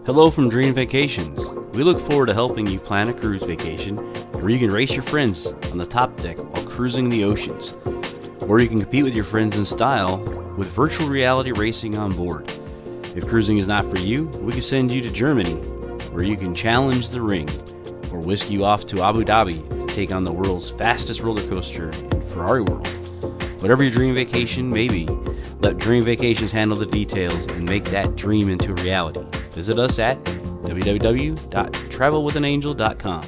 Hello from Dream Vacations. We look forward to helping you plan a cruise vacation where you can race your friends on the top deck while cruising the oceans, or you can compete with your friends in style with virtual reality racing on board. If cruising is not for you, we can send you to Germany, where you can challenge the ring, or whisk you off to Abu Dhabi to take on the world's fastest roller coaster in Ferrari World. Whatever your dream vacation may be, let Dream Vacations handle the details and make that dream into a reality. Visit us at www.travelwithanangel.com.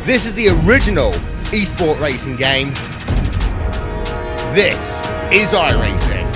This is the original esport racing game. This is iRacing.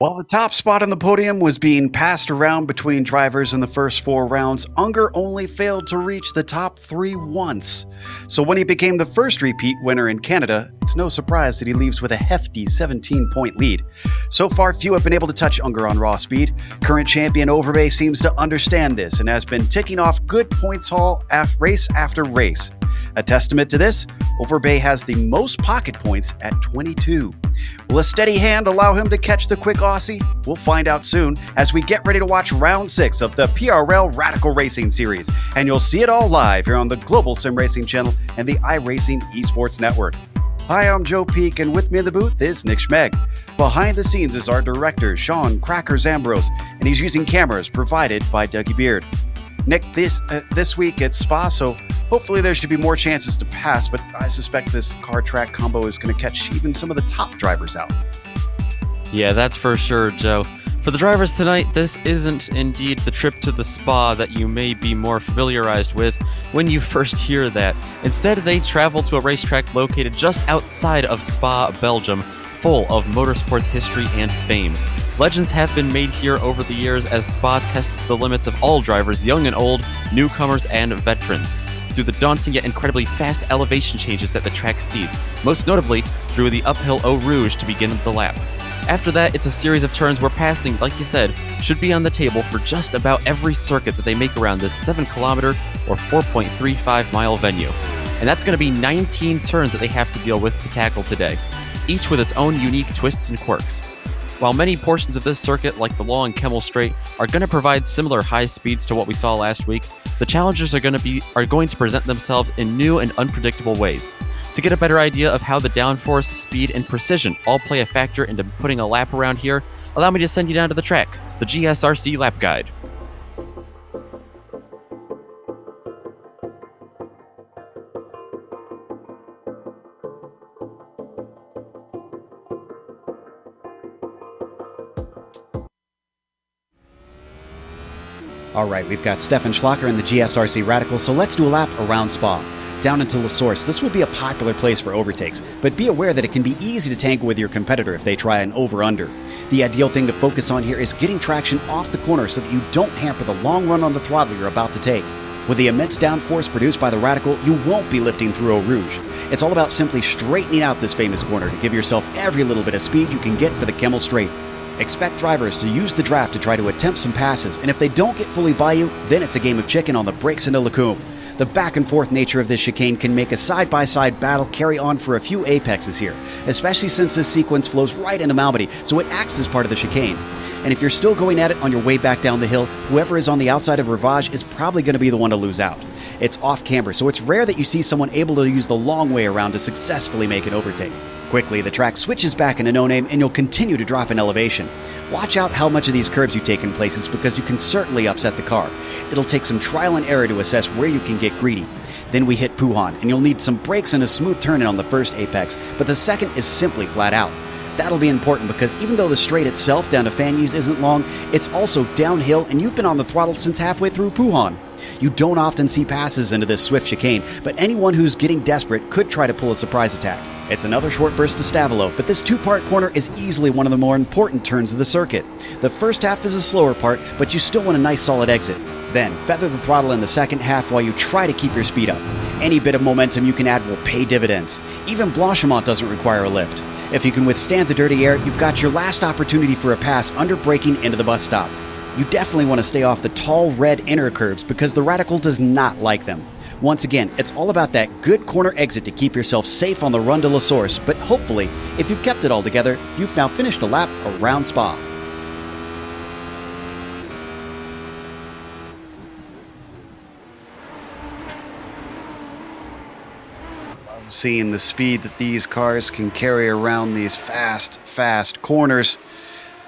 While the top spot on the podium was being passed around between drivers in the first 4 rounds, Unger only failed to reach the top 3 once. So when he became the first repeat winner in Canada, it's no surprise that he leaves with a hefty 17-point lead. So far, few have been able to touch Unger on raw speed. Current champion Overbay seems to understand this and has been ticking off good points haul race after race. A testament to this, Overbay has the most pocket points at 22. Will a steady hand allow him to catch the quick Aussie? We'll find out soon as we get ready to watch round 6 of the PRL Radical Racing Series, and you'll see it all live here on the Global Sim Racing channel and the iRacing Esports Network. Hi, I'm Joe Peak, and with me in the booth is Nick Schmeg. Behind the scenes is our director, Sean Crackers Ambrose, and he's using cameras provided by Dougie Beard. Nick, this week at Spa, so hopefully there should be more chances to pass, but I suspect this car track combo is going to catch even some of the top drivers out. Yeah, that's for sure, Joe. For the drivers tonight, this isn't indeed the trip to the Spa that you may be more familiarized with when you first hear that. Instead, they travel to a racetrack located just outside of Spa, Belgium, full of motorsports history and fame. Legends have been made here over the years as Spa tests the limits of all drivers, young and old, newcomers and veterans, through the daunting yet incredibly fast elevation changes that the track sees, most notably through the uphill Eau Rouge to begin the lap. After that, it's a series of turns where passing, like you said, should be on the table for just about every circuit that they make around this 7-kilometer or 4.35-mile venue. And that's going to be 19 turns that they have to deal with to tackle today, each with its own unique twists and quirks. While many portions of this circuit, like the long Kemmel Straight, are going to provide similar high speeds to what we saw last week, the challengers are going to present themselves in new and unpredictable ways. To get a better idea of how the downforce, speed, and precision all play a factor into putting a lap around here, allow me to send you down to the track. It's the GSRC Lap Guide. All right, we've got Stefan Schlacker in the GSRC Radical, so let's do a lap around Spa. Down into La Source, this will be a popular place for overtakes, but be aware that it can be easy to tangle with your competitor if they try an over-under. The ideal thing to focus on here is getting traction off the corner so that you don't hamper the long run on the throttle you're about to take. With the immense downforce produced by the Radical, you won't be lifting through Eau Rouge. It's all about simply straightening out this famous corner to give yourself every little bit of speed you can get for the Kemmel Straight. Expect drivers to use the draft to try to attempt some passes, and if they don't get fully by you, then it's a game of chicken on the brakes into Lacombe. The back and forth nature of this chicane can make a side-by-side battle carry on for a few apexes here, especially since this sequence flows right into Malmedy, so it acts as part of the chicane. And if you're still going at it on your way back down the hill, whoever is on the outside of Rivage is probably going to be the one to lose out. It's off camber, so it's rare that you see someone able to use the long way around to successfully make an overtake. Quickly, the track switches back into no-name and you'll continue to drop in elevation. Watch out how much of these curves you take in places because you can certainly upset the car. It'll take some trial and error to assess where you can get greedy. Then we hit Puhan, and you'll need some brakes and a smooth turn in on the first apex, but the second is simply flat out. That'll be important because even though the straight itself down to Fanyes isn't long, it's also downhill and you've been on the throttle since halfway through Puhan. You don't often see passes into this swift chicane, but anyone who's getting desperate could try to pull a surprise attack. It's another short burst to Stavelo, but this two-part corner is easily one of the more important turns of the circuit. The first half is a slower part, but you still want a nice solid exit. Then, feather the throttle in the second half while you try to keep your speed up. Any bit of momentum you can add will pay dividends. Even Blanchimont doesn't require a lift. If you can withstand the dirty air, you've got your last opportunity for a pass under braking into the bus stop. You definitely want to stay off the tall red inner curves because the Radical does not like them. Once again, it's all about that good corner exit to keep yourself safe on the run to La Source, but hopefully, if you've kept it all together, you've now finished a lap around Spa. Seeing the speed that these cars can carry around these fast corners.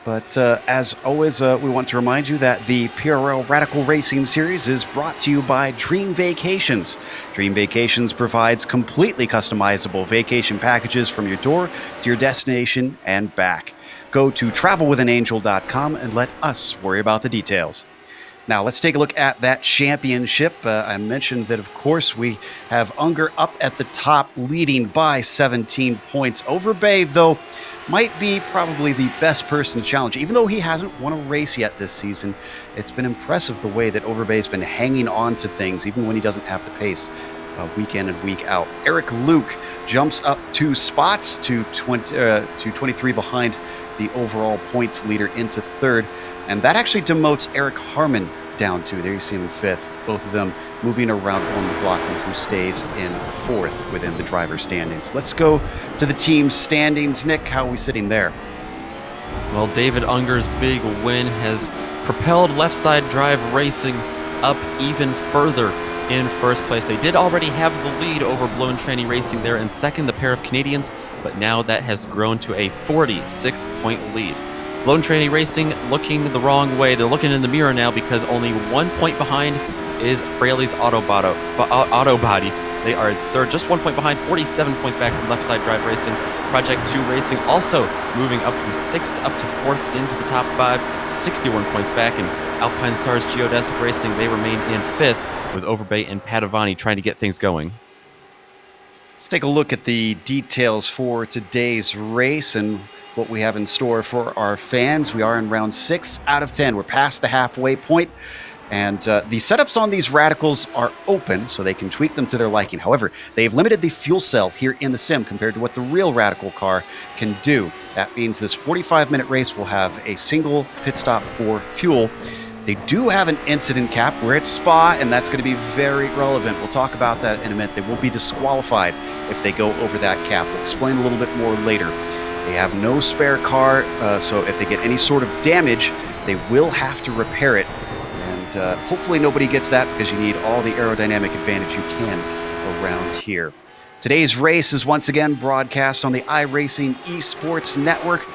But as always, we want to remind you that the PRL Radical Racing Series is brought to you by Dream Vacations. Dream Vacations provides completely customizable vacation packages from your door to your destination and back. Go to travelwithanangel.com and let us worry about the details. Now, let's take a look at that championship. I mentioned that, of course, we have Unger up at the top, leading by 17 points. Overbay, though, might be probably the best person to challenge. Even though he hasn't won a race yet this season, it's been impressive the way that Overbay's been hanging on to things, even when he doesn't have the pace week in and week out. Eric Luke jumps up 2 spots to 23 behind the overall points leader into third. And that actually demotes Eric Harmon down to, there you see him in 5th. Both of them moving around Owen McLaughlin, who stays in 4th within the driver's standings. Let's go to the team standings. Nick, how are we sitting there? Well, David Unger's big win has propelled Left Side Drive Racing up even further in first place. They did already have the lead over Blown Tranny Racing there in second, the pair of Canadians, but now that has grown to a 46-point lead. Blown Tranny Racing looking the wrong way. They're looking in the mirror now because only 1 point behind is Fraley's Auto Body. They are third, just 1 point behind, 47 points back from Left Side Drive Racing. Project 2 Racing also moving up from 6th up to 4th into the top 5, 61 points back. And Alpine Stars Geodesic Racing, they remain in 5th with Overbay and Padavani trying to get things going. Let's take a look at the details for today's race and what we have in store for our fans. We are in round 6 out of 10. We're past the halfway point, and the setups on these Radicals are open, so they can tweak them to their liking. However, they've limited the fuel cell here in the sim compared to what the real Radical car can do. That means this 45-minute race will have a single pit stop for fuel. They do have an incident cap. We're at Spa, and that's going to be very relevant. We'll talk about that in a minute. They will be disqualified if they go over that cap. We'll explain a little bit more later. They have no spare car, so if they get any sort of damage, they will have to repair it. And hopefully nobody gets that because you need all the aerodynamic advantage you can around here. Today's race is once again broadcast on the iRacing Esports Network.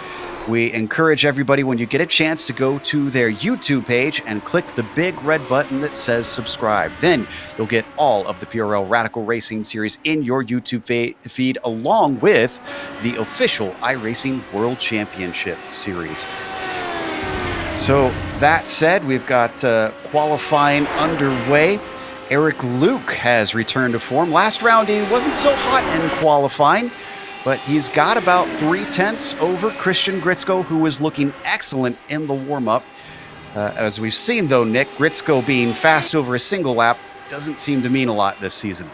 We encourage everybody, when you get a chance, to go to their YouTube page and click the big red button that says subscribe. Then you'll get all of the PRL Radical Racing Series in your YouTube feed, along with the official iRacing World Championship Series. So That said, we've got qualifying underway. Eric Luke has returned to form. Last round, he wasn't so hot in qualifying, but he's got about 3/10 over Christian Gritzko, who was looking excellent in the warm-up. As we've seen, though, Nick, Gritzko being fast over a single lap doesn't seem to mean a lot this season.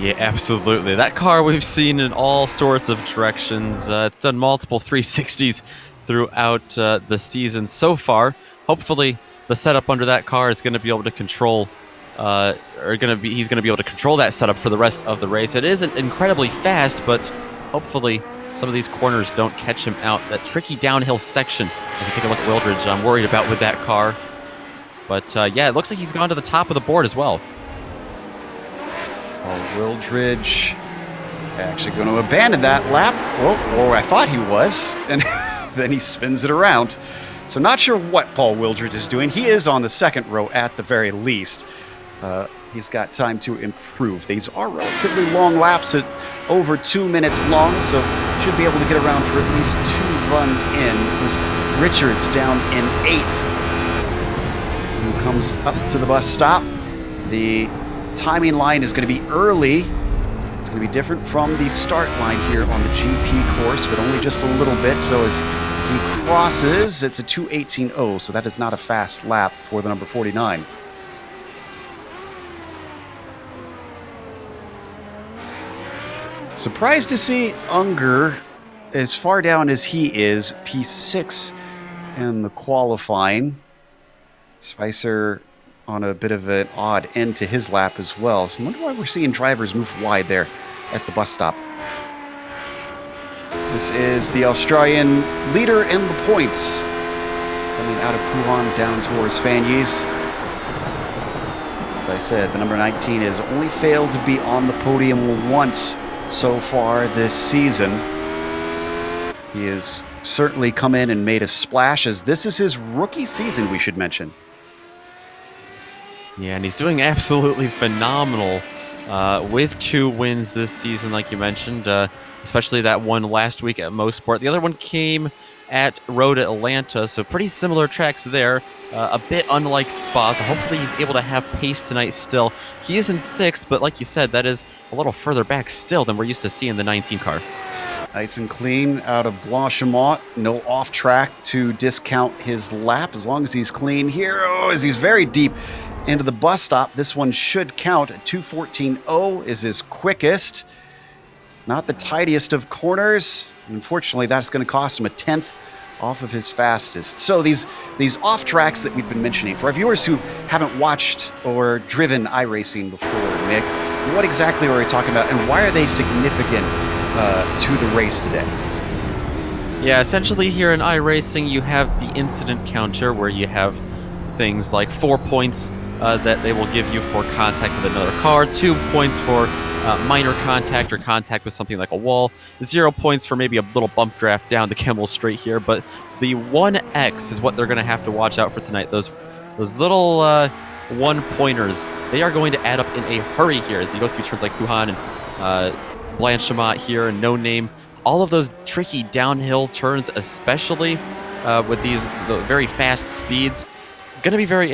Yeah, absolutely. That car we've seen in all sorts of directions. It's done multiple 360s throughout the season so far. Hopefully, the setup under that car is going to be able to control, he's going to be able to control that setup for the rest of the race. It isn't incredibly fast, but hopefully some of these corners don't catch him out. That tricky downhill section, if you take a look at Wildridge, I'm worried about with that car. But yeah, it looks like he's gone to the top of the board as well. Wildridge actually going to abandon that lap. Or I thought he was. And then he spins it around. So not sure what Paul Wildridge is doing. He is on the second row at the very least. He's got time to improve. These are relatively long laps at over 2 minutes long, so should be able to get around for at least 2 runs in. This is Richards down in 8th, who comes up to the bus stop. The timing line is going to be early. It's going to be different from the start line here on the GP course, but only just a little bit. So as he crosses, it's a 2:18.0, so that is not a fast lap for the number 49. Surprised to see Unger as far down as he is, P6 in the qualifying. Spicer on a bit of an odd end to his lap as well. So I wonder why we're seeing drivers move wide there at the bus stop. This is the Australian leader in the points, coming out of Pouhon down towards Fanyes. As I said, the number 19 has only failed to be on the podium once so far this season. He has certainly come in and made a splash, as this is his rookie season, we should mention. Yeah, and he's doing absolutely phenomenal with 2 wins this season, like you mentioned, especially that one last week at Mosport. The other one came at Road Atlanta, so pretty similar tracks there, a bit unlike Spa, so hopefully he's able to have pace tonight still. He is in 6th, but like you said, that is a little further back still than we're used to seeing the 19 car. Nice and clean out of Blanchimont. No off track to discount his lap as long as he's clean here. Oh, as he's very deep into the bus stop. This one should count. 2:14.0 is his quickest. Not the tidiest of corners. Unfortunately, that's going to cost him a 10th off of his fastest. So these off tracks that we've been mentioning, for our viewers who haven't watched or driven iRacing before, Nick, what exactly are we talking about, and why are they significant to the race today? Yeah, essentially here in iRacing, you have the incident counter where you have things like 4 points that they will give you for contact with another car, 2 points for minor contact or contact with something like a wall, 0 points for maybe a little bump draft down the Kemmel Straight here, but the 1X is what they're going to have to watch out for tonight. Those little 1-pointers, they are going to add up in a hurry here as you go through turns like Pouhon and Blanchimont here and No Name. All of those tricky downhill turns, especially with the very fast speeds, going to be very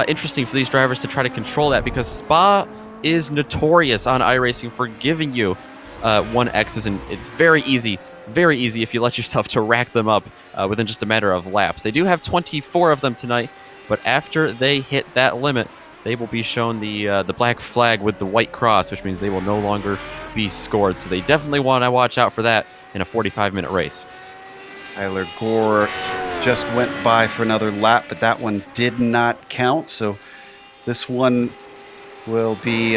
interesting for these drivers to try to control that, because Spa is notorious on iRacing for giving you 1Xs, and it's very easy if you let yourself to rack them up within just a matter of laps. They do have 24 of them tonight, but after they hit that limit, they will be shown the black flag with the white cross, which means they will no longer be scored. So they definitely want to watch out for that in a 45-minute race. Tyler Gore just went by for another lap, but that one did not count. So this one will be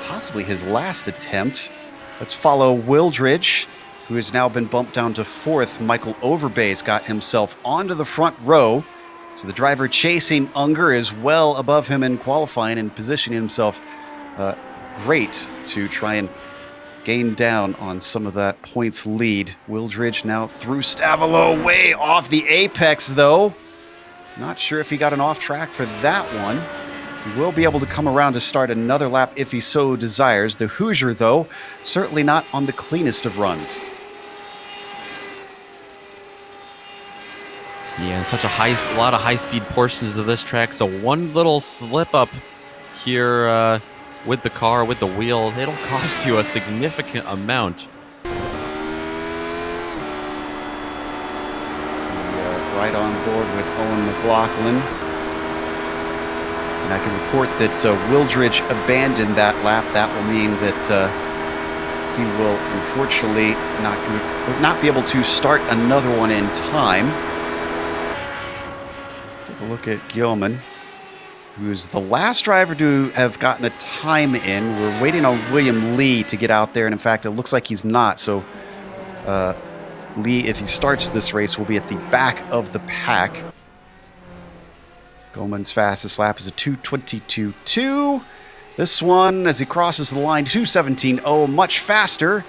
possibly his last attempt. Let's follow Wildridge, who has now been bumped down to 4th. Michael Overbay's got himself onto the front row. So the driver chasing Unger is well above him in qualifying and positioning himself great to try and gain down on some of that points lead. Wildridge now through Stavelo, way off the apex though. Not sure if he got an off track for that one. He will be able to come around to start another lap if he so desires. The Hoosier, though, certainly not on the cleanest of runs. Yeah, and such a lot of high-speed portions of this track, so one little slip up here with the car, with the wheel, it'll cost you a significant amount. Right on board with Owen McLaughlin. And I can report that Wildridge abandoned that lap. That will mean that he will unfortunately not be able to start another one in time. Take a look at Gilman, who's the last driver to have gotten a time in. We're waiting on William Lee to get out there, and in fact, it looks like he's not. So Lee, if he starts this race, will be at the back of the pack. Gilman's fastest lap is a 2:22.2. This one, as he crosses the line, 2:17.0, much faster,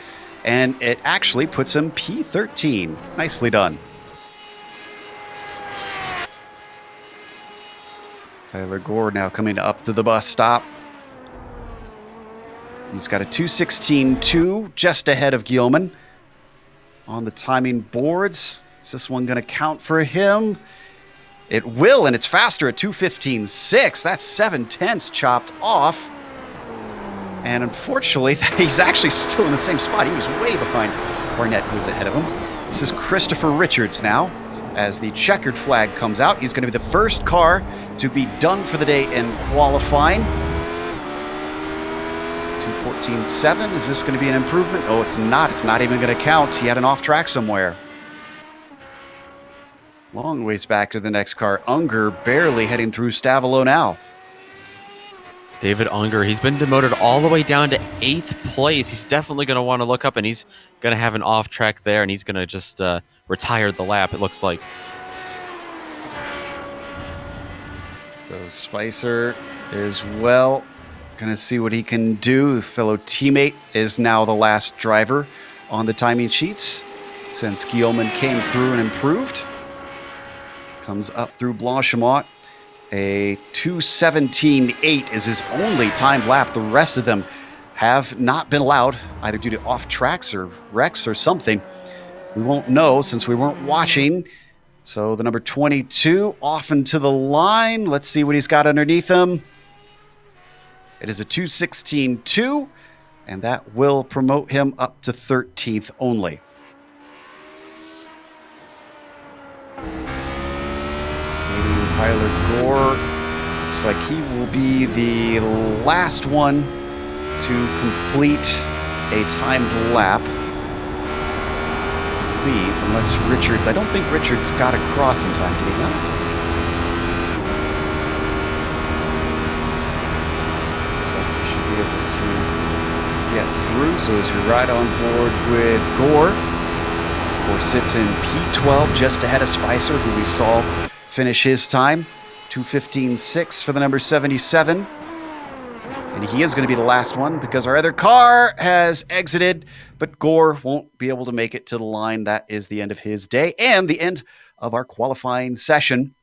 and it actually puts him P13. Nicely done. Tyler Gore now coming up to the bus stop. He's got a 2:16.2, just ahead of Gilman. On the timing boards, is this one going to count for him? It will, and it's faster at 2:15.6. That's 7/10 chopped off. And unfortunately, he's actually still in the same spot. He was way behind Barnett, who's ahead of him. This is Christopher Richards now. As the checkered flag comes out, he's going to be the first car to be done for the day in qualifying. 2:14.7. Is this going to be an improvement? Oh, it's not. It's not even going to count. He had an off track somewhere. Long ways back to the next car. Unger barely heading through Stavelo now. David Unger, he's been demoted all the way down to 8th place. He's definitely going to want to look up, and he's going to have an off track there, and he's going to just retire the lap, it looks like. So Spicer is well going to see what he can do. A fellow teammate is now the last driver on the timing sheets since Guillaumin came through and improved. Comes up through Blanchimont. A 2:17.8 is his only timed lap. The rest of them have not been allowed, either due to off tracks or wrecks or something. We won't know since we weren't watching. So the number 22 off into the line. Let's see what he's got underneath him. It is a 2:16.2, and that will promote him up to 13th only. Tyler Gore looks like he will be the last one to complete a timed lap. I believe, unless Richards, I don't think Richards got across in time, did he not? Looks like he should be able to get through. So as you ride on board with Gore, Gore sits in P12 just ahead of Spicer, who we saw finish his time, 2:15.6 for the number 77. And he is going to be the last one because our other car has exited, but Gore won't be able to make it to the line. That is the end of his day and the end of our qualifying session.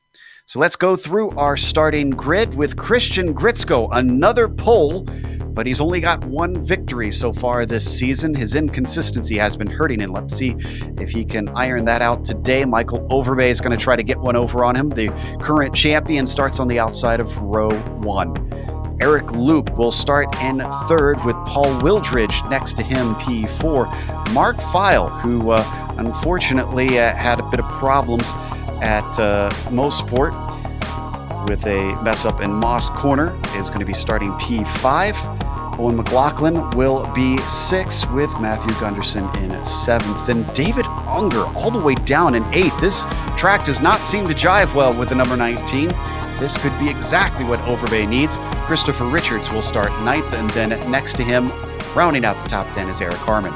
So let's go through our starting grid with Christian Gritzko, another pole, but he's only got one victory so far this season. His inconsistency has been hurting him. Let's see if he can iron that out today. Michael Overbay is going to try to get one over on him. The current champion starts on the outside of row 1. Eric Luke will start in third with Paul Wildridge next to him, P4. Mark Feil, who unfortunately had a bit of problems at Mosport with a mess up in Moss Corner, is going to be starting P5. Owen McLaughlin will be 6th with Matthew Gunderson in 7th. And David Unger all the way down in 8th. This track does not seem to jive well with the number 19. This could be exactly what Overbay needs. Christopher Richards will start 9th, and then next to him, rounding out the top 10, is Eric Harmon.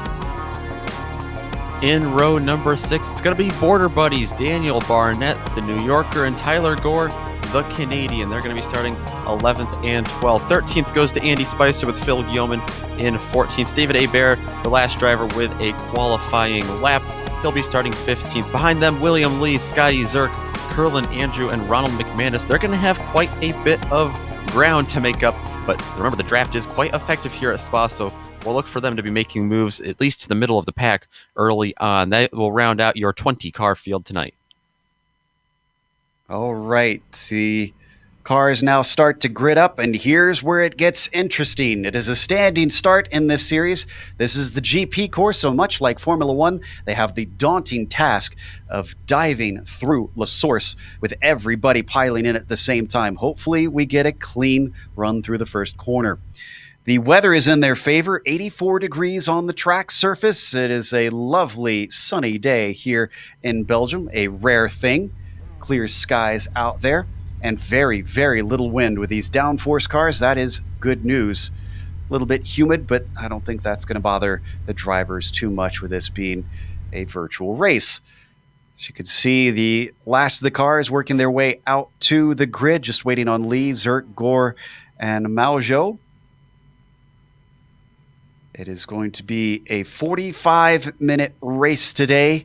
In row number 6, it's going to be Border Buddies, Daniel Barnett, the New Yorker, and Tyler Gore, the Canadian. They're going to be starting 11th and 12th. 13th goes to Andy Spicer with Phil Guillaumin in 14th. David Hebert, the last driver with a qualifying lap. He'll be starting 15th. Behind them, William Lee, Scotty Zerk, Curlin Andrew, and Ronald McManus. They're going to have quite a bit of ground to make up, but remember, the draft is quite effective here at Spa, so we'll look for them to be making moves at least to the middle of the pack early on. That will round out your 20-car field tonight. All right, the cars now start to grid up, and here's where it gets interesting. It is a standing start in this series. This is the GP course, so much like Formula One, they have the daunting task of diving through La Source with everybody piling in at the same time. Hopefully, we get a clean run through the first corner. The weather is in their favor, 84 degrees on the track surface. It is a lovely sunny day here in Belgium, a rare thing. Clear skies out there, and very, very little wind with these downforce cars. That is good news. A little bit humid, but I don't think that's going to bother the drivers too much with this being a virtual race. As you can see, the last of the cars working their way out to the grid, just waiting on Lee, Zerk, Gore, and Maujo. It is going to be a 45-minute race today.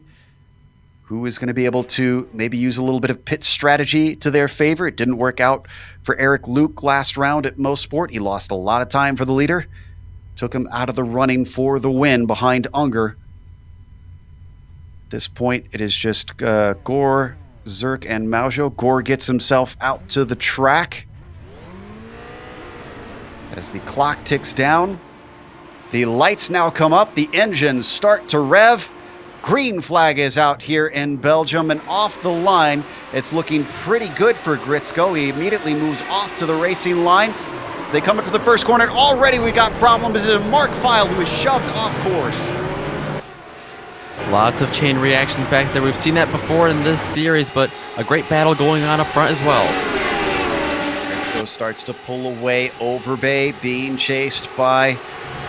Who is going to be able to maybe use a little bit of pit strategy to their favor? It didn't work out for Eric Luke last round at Mosport. He lost a lot of time for the leader. Took him out of the running for the win behind Unger. At this point, it is just Gore, Zerk, and Maujo. Gore gets himself out to the track. As the clock ticks down, the lights now come up. The engines start to rev. Green flag is out here in Belgium, and off the line, it's looking pretty good for Gritzko. He immediately moves off to the racing line. As they come up to the first corner, and already we got problems. This is a Mark File who is shoved off course. Lots of chain reactions back there. We've seen that before in this series, but a great battle going on up front as well. Gritzko starts to pull away. Overbay being chased by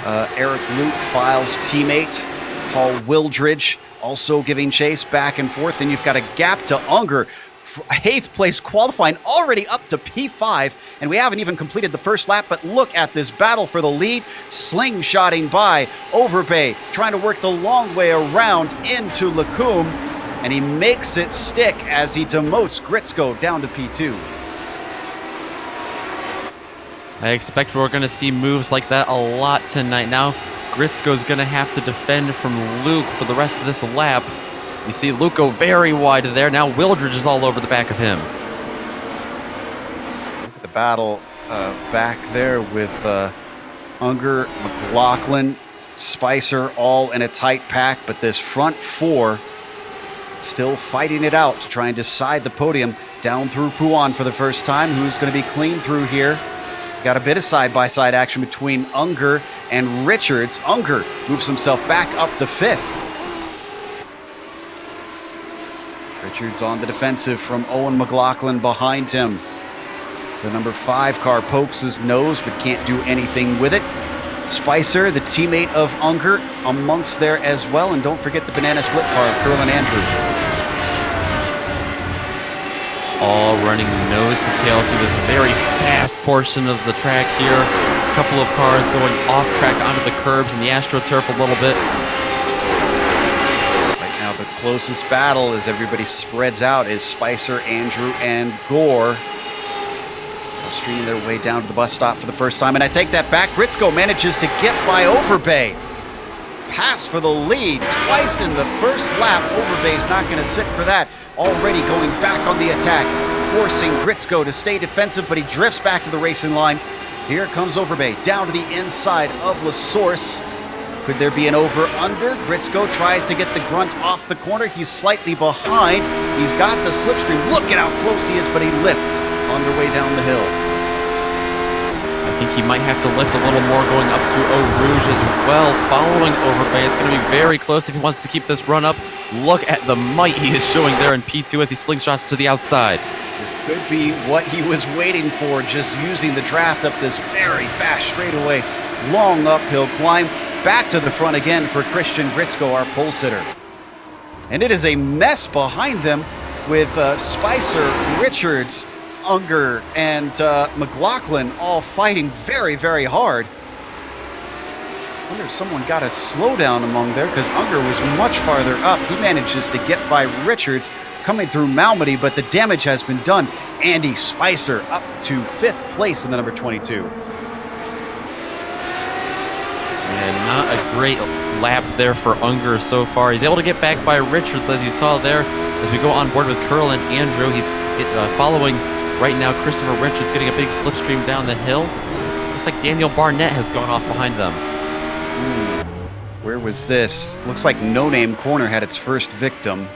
Eric Luke, File's teammate. Paul Wildridge also giving chase back and forth. And you've got a gap to Unger. 8th place qualifying, already up to P5. And we haven't even completed the first lap, but look at this battle for the lead. Slingshotting by Overbay, trying to work the long way around into Lacombe. And he makes it stick as he demotes Gritzko down to P2. I expect we're going to see moves like that a lot tonight. Now, Gritzko's going to have to defend from Luke for the rest of this lap. You see Luke go very wide there. Now Wildridge is all over the back of him. Look at the battle back there with Unger, McLaughlin, Spicer all in a tight pack, but this front four still fighting it out to try and decide the podium down through Pouan for the first time. Who's going to be clean through here? Got a bit of side-by-side action between Unger and Richards. Unger moves himself back up to 5th. Richards on the defensive from Owen McLaughlin behind him. The number 5 car pokes his nose but can't do anything with it. Spicer, the teammate of Unger, amongst there as well. And don't forget the banana split car of Curl and Andrew. All running nose to tail through this very fast portion of the track here. A couple of cars going off track onto the curbs and the AstroTurf a little bit. Right now, the closest battle as everybody spreads out is Spicer, Andrew, and Gore. Streaming their way down to the bus stop for the first time. And I take that back. Gritzko manages to get by Overbay. Pass for the lead twice in the first lap. Overbay's not going to sit for that. Already going back on the attack, forcing Gritzko to stay defensive, but he drifts back to the racing line. Here comes Overbay down to the inside of La Source. Could there be an over-under? Gritzko tries to get the grunt off the corner. He's slightly behind. He's got the slipstream. Look at how close he is, but he lifts on their way down the hill. I think he might have to lift a little more going up to Eau Rouge as well, following Overbay. It's going to be very close if he wants to keep this run up. Look at the might he is showing there in P2 as he slingshots to the outside. This could be what he was waiting for, just using the draft up this very fast straightaway, long uphill climb. Back to the front again for Christian Gritzko, our pole sitter. And it is a mess behind them with Spicer, Richards, Unger, and McLaughlin all fighting very, very hard. I wonder if someone got a slowdown among there, because Unger was much farther up. He manages to get by Richards coming through Malmedy, but the damage has been done. Andy Spicer up to 5th place in the number 22. And not a great lap there for Unger so far. He's able to get back by Richards, as you saw there. As we go on board with Curl and Andrew, he's following right now, Christopher Richards getting a big slipstream down the hill. Looks like Daniel Barnett has gone off behind them. Where was this? Looks like No Name Corner had its first victim.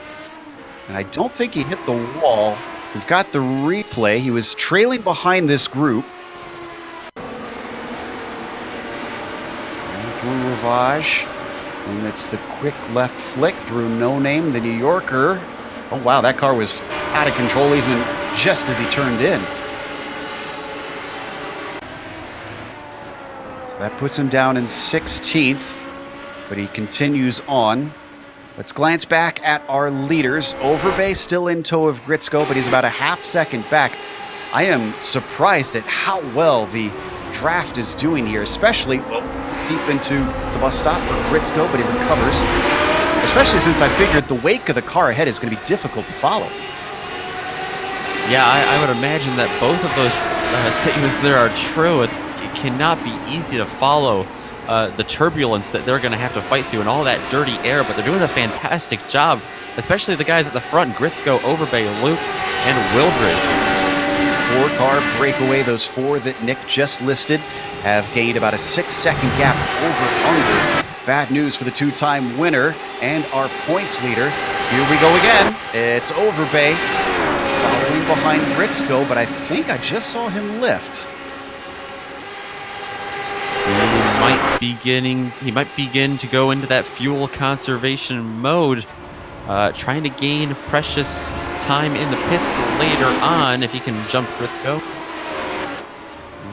And I don't think he hit the wall. We've got the replay. He was trailing behind this group. And through Ravage. And it's the quick left flick through No Name, the New Yorker. Oh, wow, that car was out of control even just as he turned in. So that puts him down in 16th. But he continues on. Let's glance back at our leaders. Overbay still in tow of Gritsko, but he's about a half second back. I am surprised at how well the draft is doing here, especially deep into the bus stop for Gritsko, but he recovers. Especially since I figured the wake of the car ahead is going to be difficult to follow. Yeah, I would imagine that both of those statements there are true. It cannot be easy to follow the turbulence that they're going to have to fight through and all that dirty air, but they're doing a fantastic job, especially the guys at the front, Gritsko, Overbay, Luke, and Wildridge. 4-car breakaway. Those 4 that Nick just listed have gained about a 6-second gap over Unger. Bad news for the 2-time winner and our points leader. Here we go again. It's Overbay following behind Gritsko, but I think I just saw him lift. He might begin to go into that fuel conservation mode, trying to gain precious time in the pits later on if he can jump Gritsko.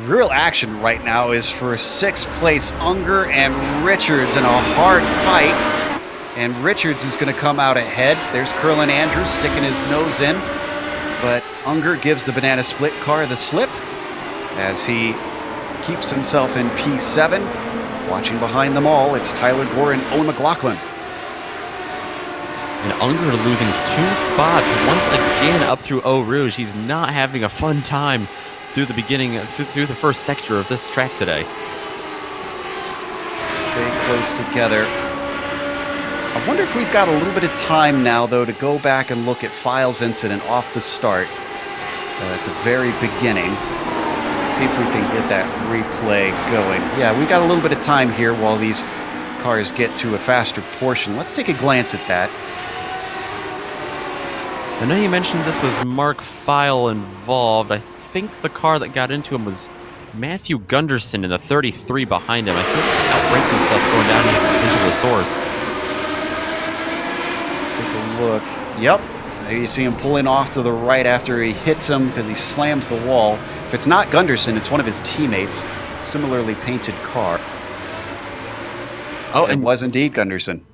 Real action right now is for 6th place Unger and Richards in a hard fight. And Richards is going to come out ahead. There's Curlin Andrews sticking his nose in. But Unger gives the Banana Split car the slip as he keeps himself in P7. Watching behind them all, it's Tyler Gore and Owen McLaughlin. And Unger losing 2 spots once again up through Eau Rouge. He's not having a fun time through the beginning, through the first sector of this track today. Stay close together. I wonder if we've got a little bit of time now, though, to go back and look at Files' incident off the start at the very beginning. See if we can get that replay going. Yeah, we got a little bit of time here while these cars get to a faster portion. Let's take a glance at that. I know you mentioned this was Mark File involved. I think the car that got into him was Matthew Gunderson in the 33 behind him. I think he just outbraked himself going down into the source. Take a look. Yep. There you see him pulling off to the right after he hits him because he slams the wall. If it's not Gunderson, it's one of his teammates. Similarly painted car. Oh, it was indeed Gunderson.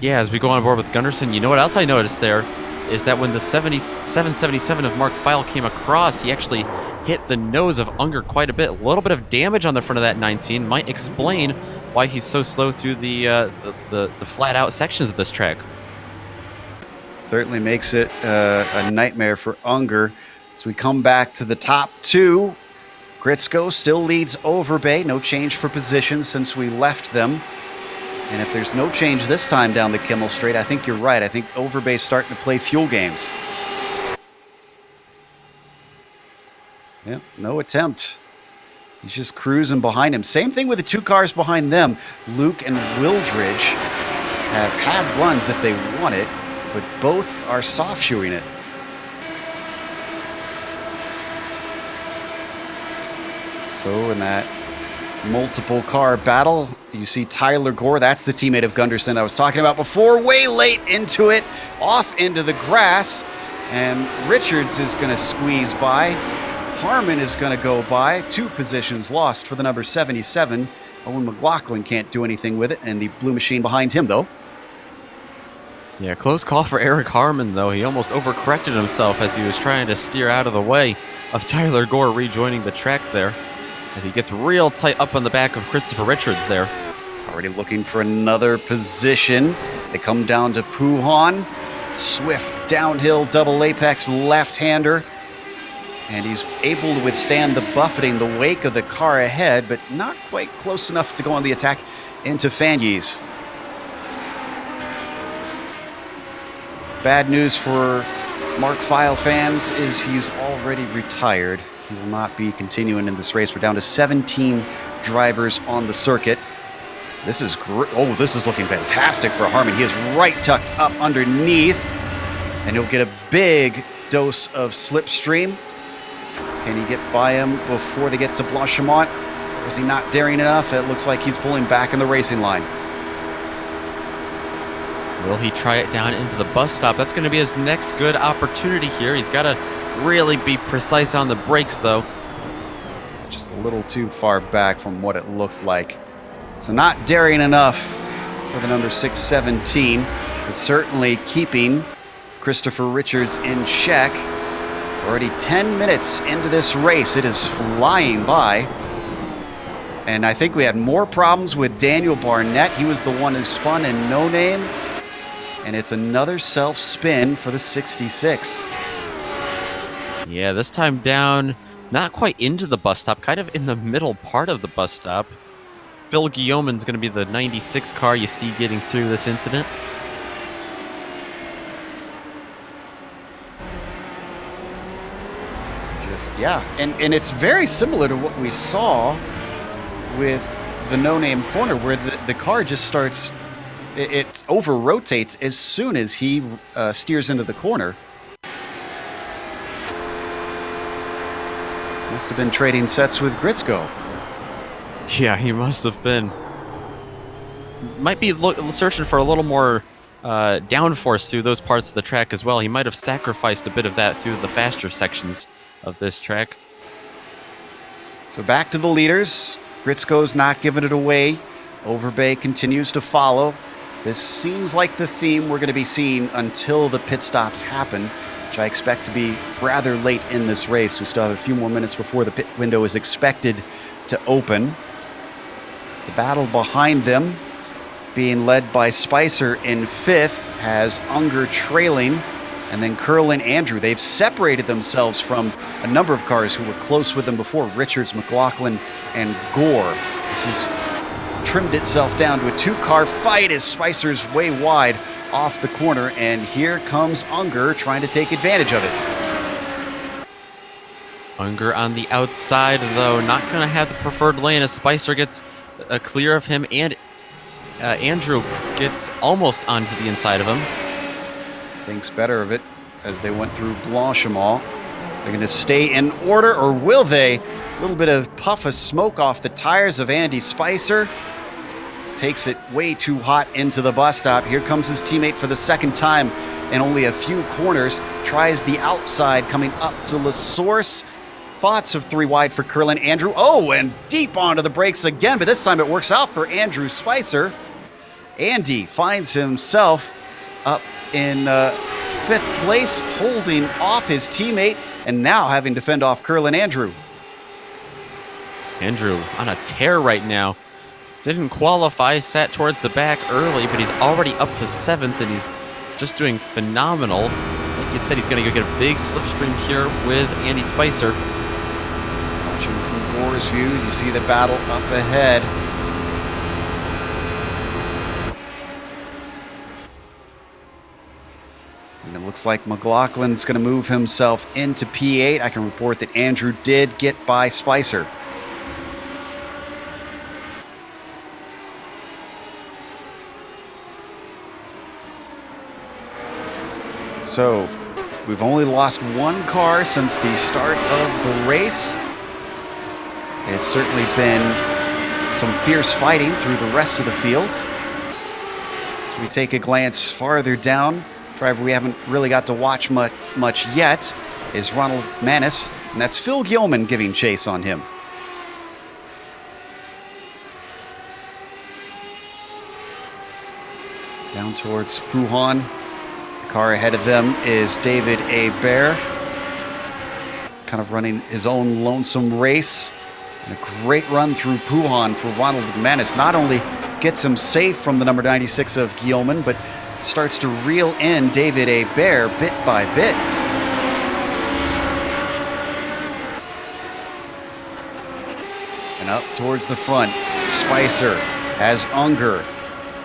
Yeah, as we go on board with Gunderson, you know what else I noticed there is that when the 777 of Mark File came across, he actually hit the nose of Unger quite a bit. A little bit of damage on the front of that 19 might explain why he's so slow through the flat-out sections of this track. Certainly makes it a nightmare for Unger. As we come back to the top 2, Gritsko still leads Overbay. No change for position since we left them. And if there's no change this time down the Kimmel Straight, I think you're right. I think Overbay's starting to play fuel games. Yep, no attempt. He's just cruising behind him. Same thing with the 2 cars behind them. Luke and Wildridge have had runs if they want it, but both are soft shoeing it. So in that multiple car battle, you see Tyler Gore. That's the teammate of Gunderson I was talking about before. Way late into it, off into the grass, and Richards is going to squeeze by. Harmon is going to go by. 2 positions lost for the number 77. Owen McLaughlin can't do anything with it, and the blue machine behind him, though. Yeah, close call for Eric Harmon, though. He almost overcorrected himself as he was trying to steer out of the way of Tyler Gore rejoining the track there, as he gets real tight up on the back of Christopher Richards there. Already looking for another position. They come down to Puhan. Swift downhill double apex left-hander. And he's able to withstand the buffeting, the wake of the car ahead, but not quite close enough to go on the attack into Fanyes. Bad news for Mark File fans is he's already retired. He will not be continuing in this race. We're down to 17 drivers on the circuit. This is great. Oh, this is looking fantastic for Harmon. He is right tucked up underneath, and he'll get a big dose of slipstream. Can he get by him before they get to Blanchimont? Is he not daring enough? It looks like he's pulling back in the racing line. Will he try it down into the bus stop? That's going to be his next good opportunity here. He's got to really be precise on the brakes, though. Just a little too far back from what it looked like. So not daring enough for the number 617, but certainly keeping Christopher Richards in check. Already 10 minutes into this race. It is flying by. And I think we had more problems with Daniel Barnett. He was the one who spun in No Name. And it's another self-spin for the 66. Yeah, this time down, not quite into the bus stop, kind of in the middle part of the bus stop. Phil Guillaume's going to be the 96 car you see getting through this incident. Yeah, and it's very similar to what we saw with the no-name corner, where the car just starts, it over-rotates as soon as he steers into the corner. Must have been trading sets with Gritzko. Yeah, he must have been. Might be searching for a little more downforce through those parts of the track as well. He might have sacrificed a bit of that through the faster sections of this track. So back to the leaders. Gritzko's not giving it away. Overbay continues to follow. This seems like the theme we're going to be seeing until the pit stops happen, which I expect to be rather late in this race. We still have a few more minutes before the pit window is expected to open. The battle behind them, being led by Spicer in 5th, has Unger trailing, and then Curlin Andrew. They've separated themselves from a number of cars who were close with them before, Richards, McLaughlin, and Gore. This has trimmed itself down to a two-car fight as Spicer's way wide off the corner, and here comes Unger trying to take advantage of it. Unger on the outside, though, not going to have the preferred lane as Spicer gets clear of him, and Andrew gets almost onto the inside of him. Thinks better of it as they went through Blanchimont. They're going to stay in order, or will they? A little bit of puff of smoke off the tires of Andy Spicer. Takes it way too hot into the bus stop. Here comes his teammate for the second time in only a few corners. Tries the outside coming up to La Source. Thoughts of 3 wide for Curlin Andrew. Oh, and deep onto the brakes again, but this time it works out for Andrew Spicer. Andy finds himself up in 5th place, holding off his teammate, and now having to fend off Curlin Andrew. Andrew on a tear right now. Didn't qualify, sat towards the back early, but he's already up to 7th, and he's just doing phenomenal. Like you said, he's going to go get a big slipstream here with Andy Spicer. Watching from Gore's view, you see the battle up ahead. And it looks like McLaughlin's going to move himself into P8. I can report that Andrew did get by Spicer. So, we've only lost 1 car since the start of the race. It's certainly been some fierce fighting through the rest of the field. So we take a glance farther down. Driver we haven't really got to watch much yet is Ronald Manis, and that's Phil Gilman giving chase on him. Down towards Puhan. The car ahead of them is David A. Bear, kind of running his own lonesome race. And a great run through Puhan for Ronald Manis. Not only gets him safe from the number 96 of Guillaume, but starts to reel in David A. Bear bit by bit. And up towards the front, Spicer has Unger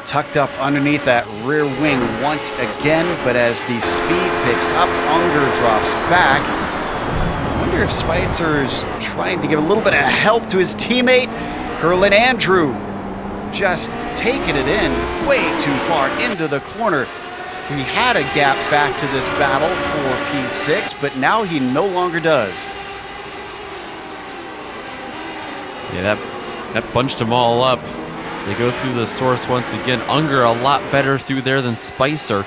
tucked up underneath that rear wing once again, but as the speed picks up, Unger drops back. I wonder if Spicer's trying to give a little bit of help to his teammate. Curlin Andrew just taking it in way too far into the corner. He had a gap back to this battle for P6, but now he no longer does. Yeah, that bunched them all up. They go through the source once again. Unger a lot better through there than Spicer.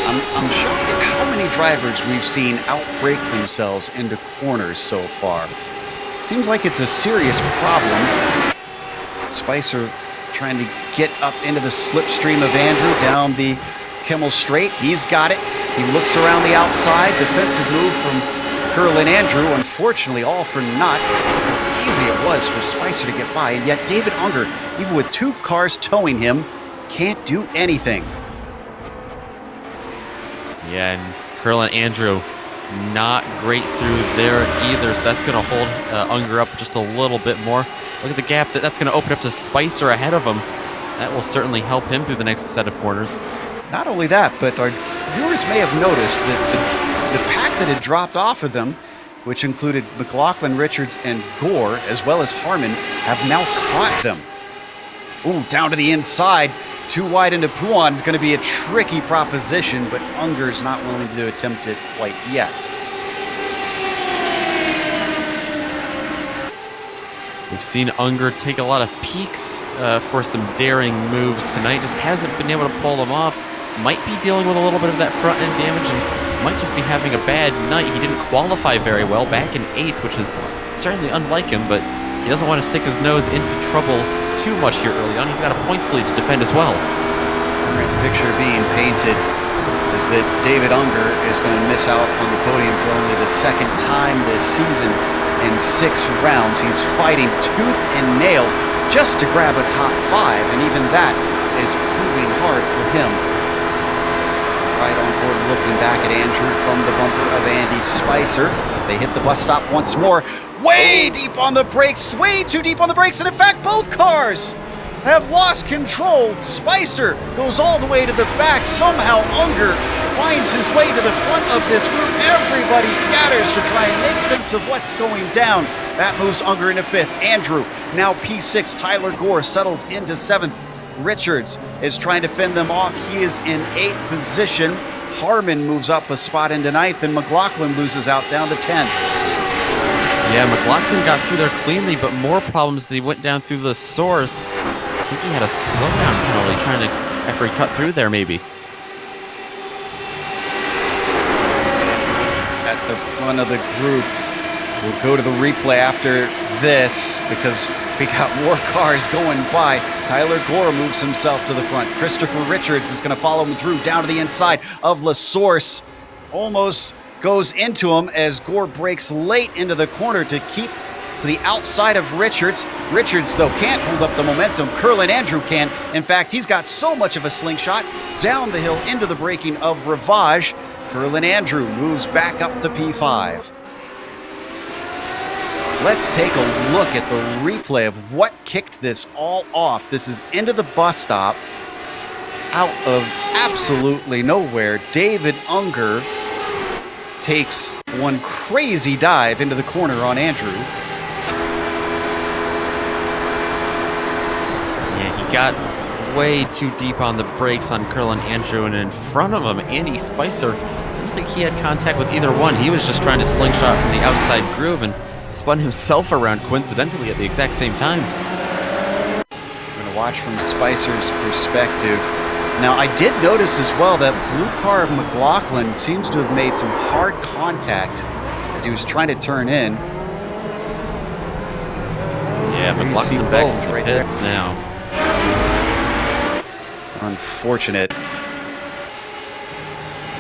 I'm shocked at how many drivers we've seen outbrake themselves into corners so far. Seems like it's a serious problem. Spicer trying to get up into the slipstream of Andrew down the Kimmel Straight. He's got it. He looks around the outside. Defensive move from Curlin Andrew. Unfortunately, all for naught. How easy it was for Spicer to get by, and yet David Unger, even with 2 cars towing him, can't do anything. Yeah, and Curlin Andrew not great through there either, so that's going to hold Unger up just a little bit more. Look at the gap that's going to open up to Spicer ahead of him. That will certainly help him through the next set of corners. Not only that, but our viewers may have noticed that the pack that had dropped off of them, which included McLaughlin, Richards, and Gore, as well as Harmon, have now caught them. Ooh, down to the inside. Too wide into Puan. It's going to be a tricky proposition, but Unger's not willing to attempt it quite yet. We've seen Unger take a lot of peaks for some daring moves tonight. Just hasn't been able to pull them off. Might be dealing with a little bit of that front end damage and might just be having a bad night. He didn't qualify very well back in 8th, which is certainly unlike him, but he doesn't want to stick his nose into trouble too much here early on. He's got a points lead to defend as well. The picture being painted is that David Unger is going to miss out on the podium for only the 2nd time this season in 6 rounds. He's fighting tooth and nail just to grab a top 5, and even that is proving hard for him. Right on board looking back at Andrew from the bumper of Andy Spicer. They hit the bus stop once more. Way deep on the brakes, way too deep on the brakes, and in fact both cars have lost control. Spicer goes all the way to the back. Somehow Unger finds his way to the front of this group. Everybody scatters to try and make sense of what's going down. That moves Unger into 5th. Andrew, now P6. Tyler Gore settles into 7th. Richards is trying to fend them off. He is in 8th position. Harmon moves up a spot into 9th, and McLaughlin loses out down to 10th. Yeah, McLaughlin got through there cleanly, but more problems as he went down through the source. I think he had a slowdown penalty trying to, after he cut through there maybe. At the front of the group, we'll go to the replay after this because we got more cars going by. Tyler Gore moves himself to the front. Christopher Richards is going to follow him through down to the inside of La Source. Almost goes into him as Gore breaks late into the corner to keep to the outside of Richards. Richards, though, can't hold up the momentum. Curlin Andrew can. In fact, he's got so much of a slingshot down the hill into the braking of Rivage. Curlin Andrew moves back up to P5. Let's take a look at the replay of what kicked this all off. This is into the bus stop, out of absolutely nowhere. David Unger takes one crazy dive into the corner on Andrew. Yeah, he got way too deep on the brakes on Curlin Andrew, and in front of him, Andy Spicer, I don't think he had contact with either one. He was just trying to slingshot from the outside groove and spun himself around coincidentally at the exact same time. We're going to watch from Spicer's perspective. Now, I did notice as well that blue car of McLaughlin seems to have made some hard contact as he was trying to turn in. Yeah, There you see McLaughlin back both to the right there. pits now. Unfortunate.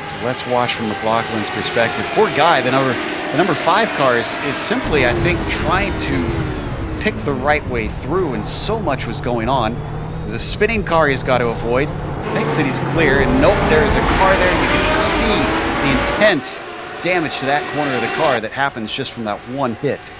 So let's watch from McLaughlin's perspective. Poor guy, the number 5 car is simply, I think, trying to pick the right way through, and so much was going on. There's a spinning car he's got to avoid. Thinks that he's clear, and nope, there's a car there, and you can see the intense damage to that corner of the car that happens just from that one hit.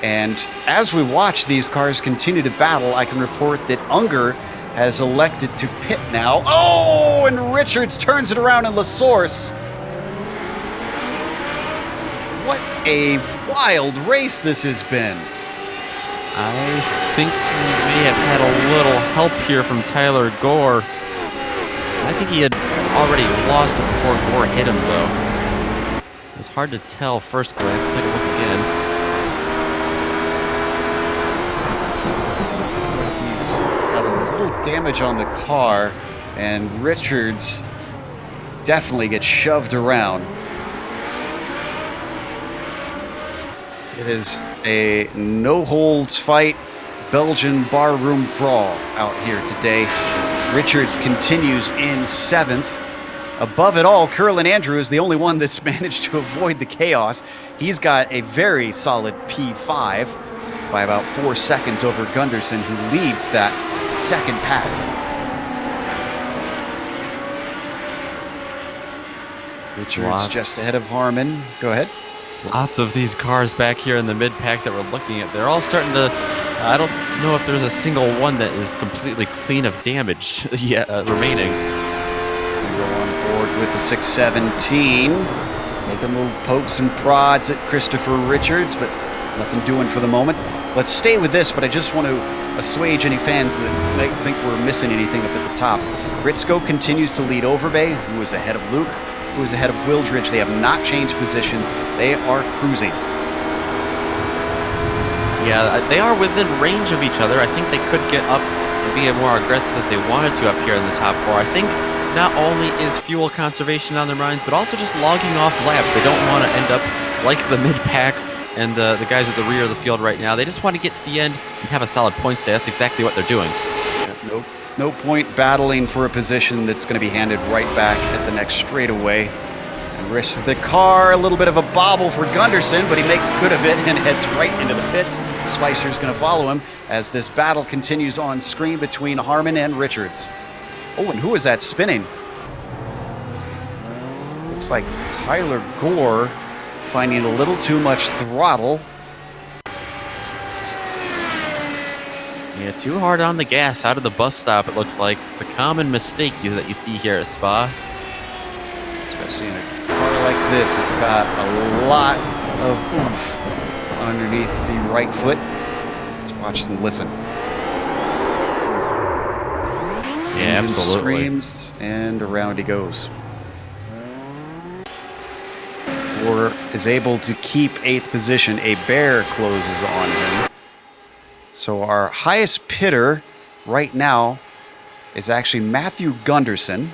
And as we watch these cars continue to battle, I can report that Unger has elected to pit now. Oh, and Richards turns it around in La Source. What a wild race this has been. I think we may have had a little help here from Tyler Gore. I think he had already lost it before Gore hit him, though. It was hard to tell first glance. Let's take a look again. Looks like he's got a little damage on the car, and Richards definitely gets shoved around. It is a no-holds fight, Belgian barroom brawl out here today. Richards continues in 7th. Above it all, Curlin Andrew is the only one that's managed to avoid the chaos. He's got a very solid P5 by about 4 seconds over Gunderson, who leads that second pack. Richards just ahead of Harmon. Go ahead. Lots of these cars back here in the mid-pack that we're looking at. They're all starting to... I don't know if there's a single one that is completely clean of damage yet remaining. We go on board with the 617. Taking little pokes and prods at Christopher Richards, but nothing doing for the moment. Let's stay with this, but I just want to assuage any fans that might think we're missing anything up at the top. Ritzko continues to lead Overbay, who is ahead of Luke, who is ahead of Wildridge. They have not changed position. They are cruising. Yeah, they are within range of each other. I think they could get up and be more aggressive if they wanted to up here in the top 4. I think not only is fuel conservation on their minds, but also just logging off laps. They don't want to end up like the mid-pack and the guys at the rear of the field right now. They just want to get to the end and have a solid point stay. That's exactly what they're doing. Yeah, no point battling for a position that's going to be handed right back at the next straightaway. And risks the car, a little bit of a bobble for Gunderson, but he makes good of it and heads right into the pits. Spicer's going to follow him as this battle continues on screen between Harmon and Richards. Oh, and who is that spinning? Looks like Tyler Gore finding a little too much throttle. Yeah, too hard on the gas out of the bus stop, it looked like. It's a common mistake that you see here at Spa. Especially in a car like this, it's got a lot of oomph underneath the right foot. Let's watch and listen. Yeah, Engine absolutely. Screams, and around he goes. Or is able to keep 8th position. A bear closes on him. So our highest pitter right now is actually Matthew Gunderson.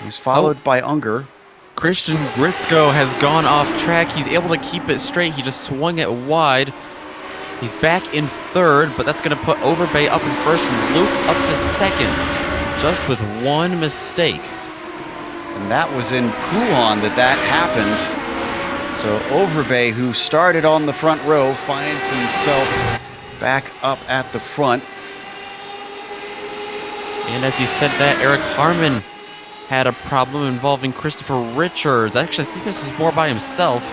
He's followed by Unger. Christian Gritzko has gone off track. He's able to keep it straight. He just swung it wide. He's back in 3rd, but that's going to put Overbay up in 1st and Luke up to 2nd, just with one mistake. And that was in Pouhon that happened. So Overbay, who started on the front row, finds himself back up at the front. And as he said that, Eric Harmon had a problem involving Christopher Richards. Actually, I think this was more by himself.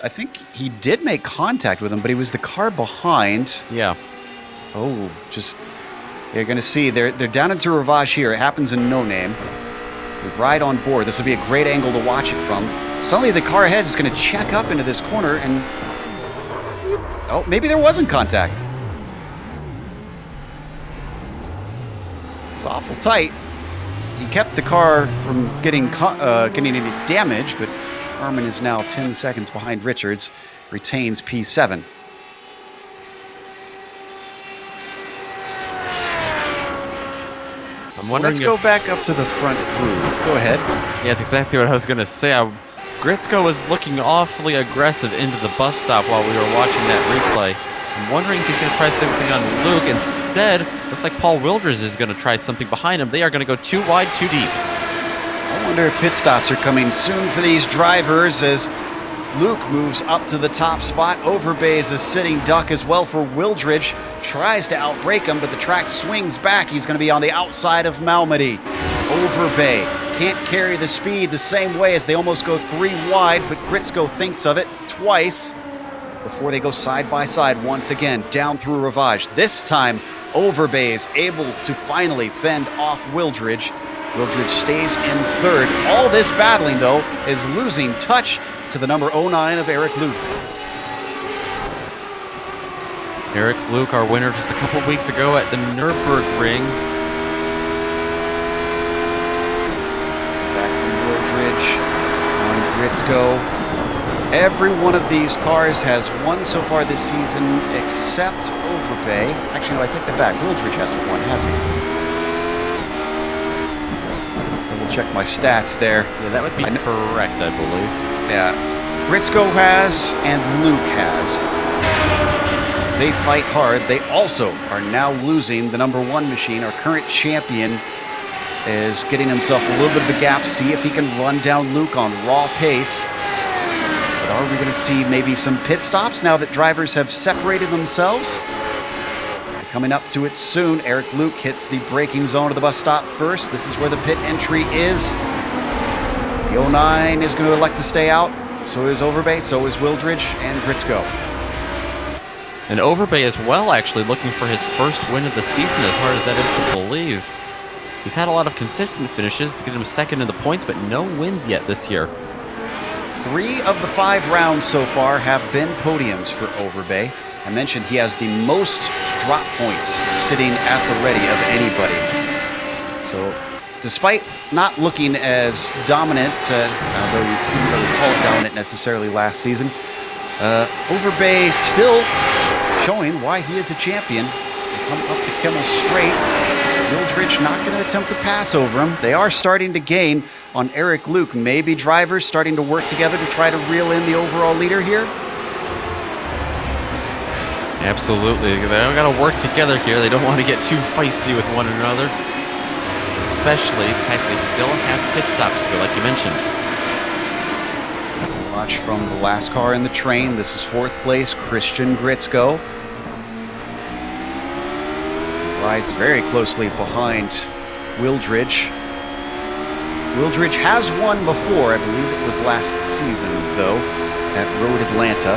I think he did make contact with him, but he was the car behind. Yeah. Oh, just... You're going to see, they're down into Ravage here. It happens in No Name. We ride on board. This will be a great angle to watch it from. Suddenly the car ahead is going to check up into this corner and... Oh, maybe there wasn't contact. It's awful tight. He kept the car from getting any damage, but Harmon is now 10 seconds behind Richards, retains P7. So let's go back up to the front crew. Go ahead. Yeah, that's exactly what I was going to say. Gritzko was looking awfully aggressive into the bus stop while we were watching that replay. I'm wondering if he's going to try something on Luke. Instead, looks like Paul Wilders is going to try something behind him. They are going to go too wide, too deep. I wonder if pit stops are coming soon for these drivers as Luke moves up to the top spot. Overbay is a sitting duck as well for Wildridge. Tries to outbrake him, but the track swings back. He's going to be on the outside of Malmedy. Overbay can't carry the speed the same way as they almost go 3 wide, but Gritsko thinks of it twice before they go side by side once again down through Ravage. This time, Overbay is able to finally fend off Wildridge. Wildridge stays in third. All this battling, though, is losing touch to the number 09 of Eric Luke. Eric Luke, our winner just a couple weeks ago at the Nürburgring. Back from Wildridge on Gritsko. Every one of these cars has won so far this season except Overbay. Actually, no, I take that back. Wildridge hasn't won, has he? Double check my stats there. Yeah, that would be correct, I believe. Yeah. Gritsko has and Luke has. As they fight hard, they also are now losing the number 1 machine. Our current champion is getting himself a little bit of a gap. See if he can run down Luke on raw pace. But are we going to see maybe some pit stops now that drivers have separated themselves? Coming up to it soon. Eric Luke hits the braking zone of the bus stop first. This is where the pit entry is. The 09 is going to elect to stay out. So is Overbay, so is Wildridge and Gritsko. And Overbay as well, actually, looking for his first win of the season, as hard as that is to believe. He's had a lot of consistent finishes to get him second in the points, but no wins yet this year. 3 of the 5 rounds so far have been podiums for Overbay. I mentioned he has the most drop points sitting at the ready of anybody. So despite not looking as dominant, although you couldn't really call it dominant necessarily last season, Overbay still showing why he is a champion. They come up the Kimmel straight. Wildridge not going to attempt to pass over him. They are starting to gain on Eric Luke. Maybe drivers starting to work together to try to reel in the overall leader here. Absolutely. They got to work together here. They don't want to get too feisty with one another. Especially the fact they still have pit stops to go, like you mentioned. Watch from the last car in the train. This is 4th place, Christian Gritsko. Rides very closely behind Wildridge. Wildridge has won before. I believe it was last season, though, at Road Atlanta.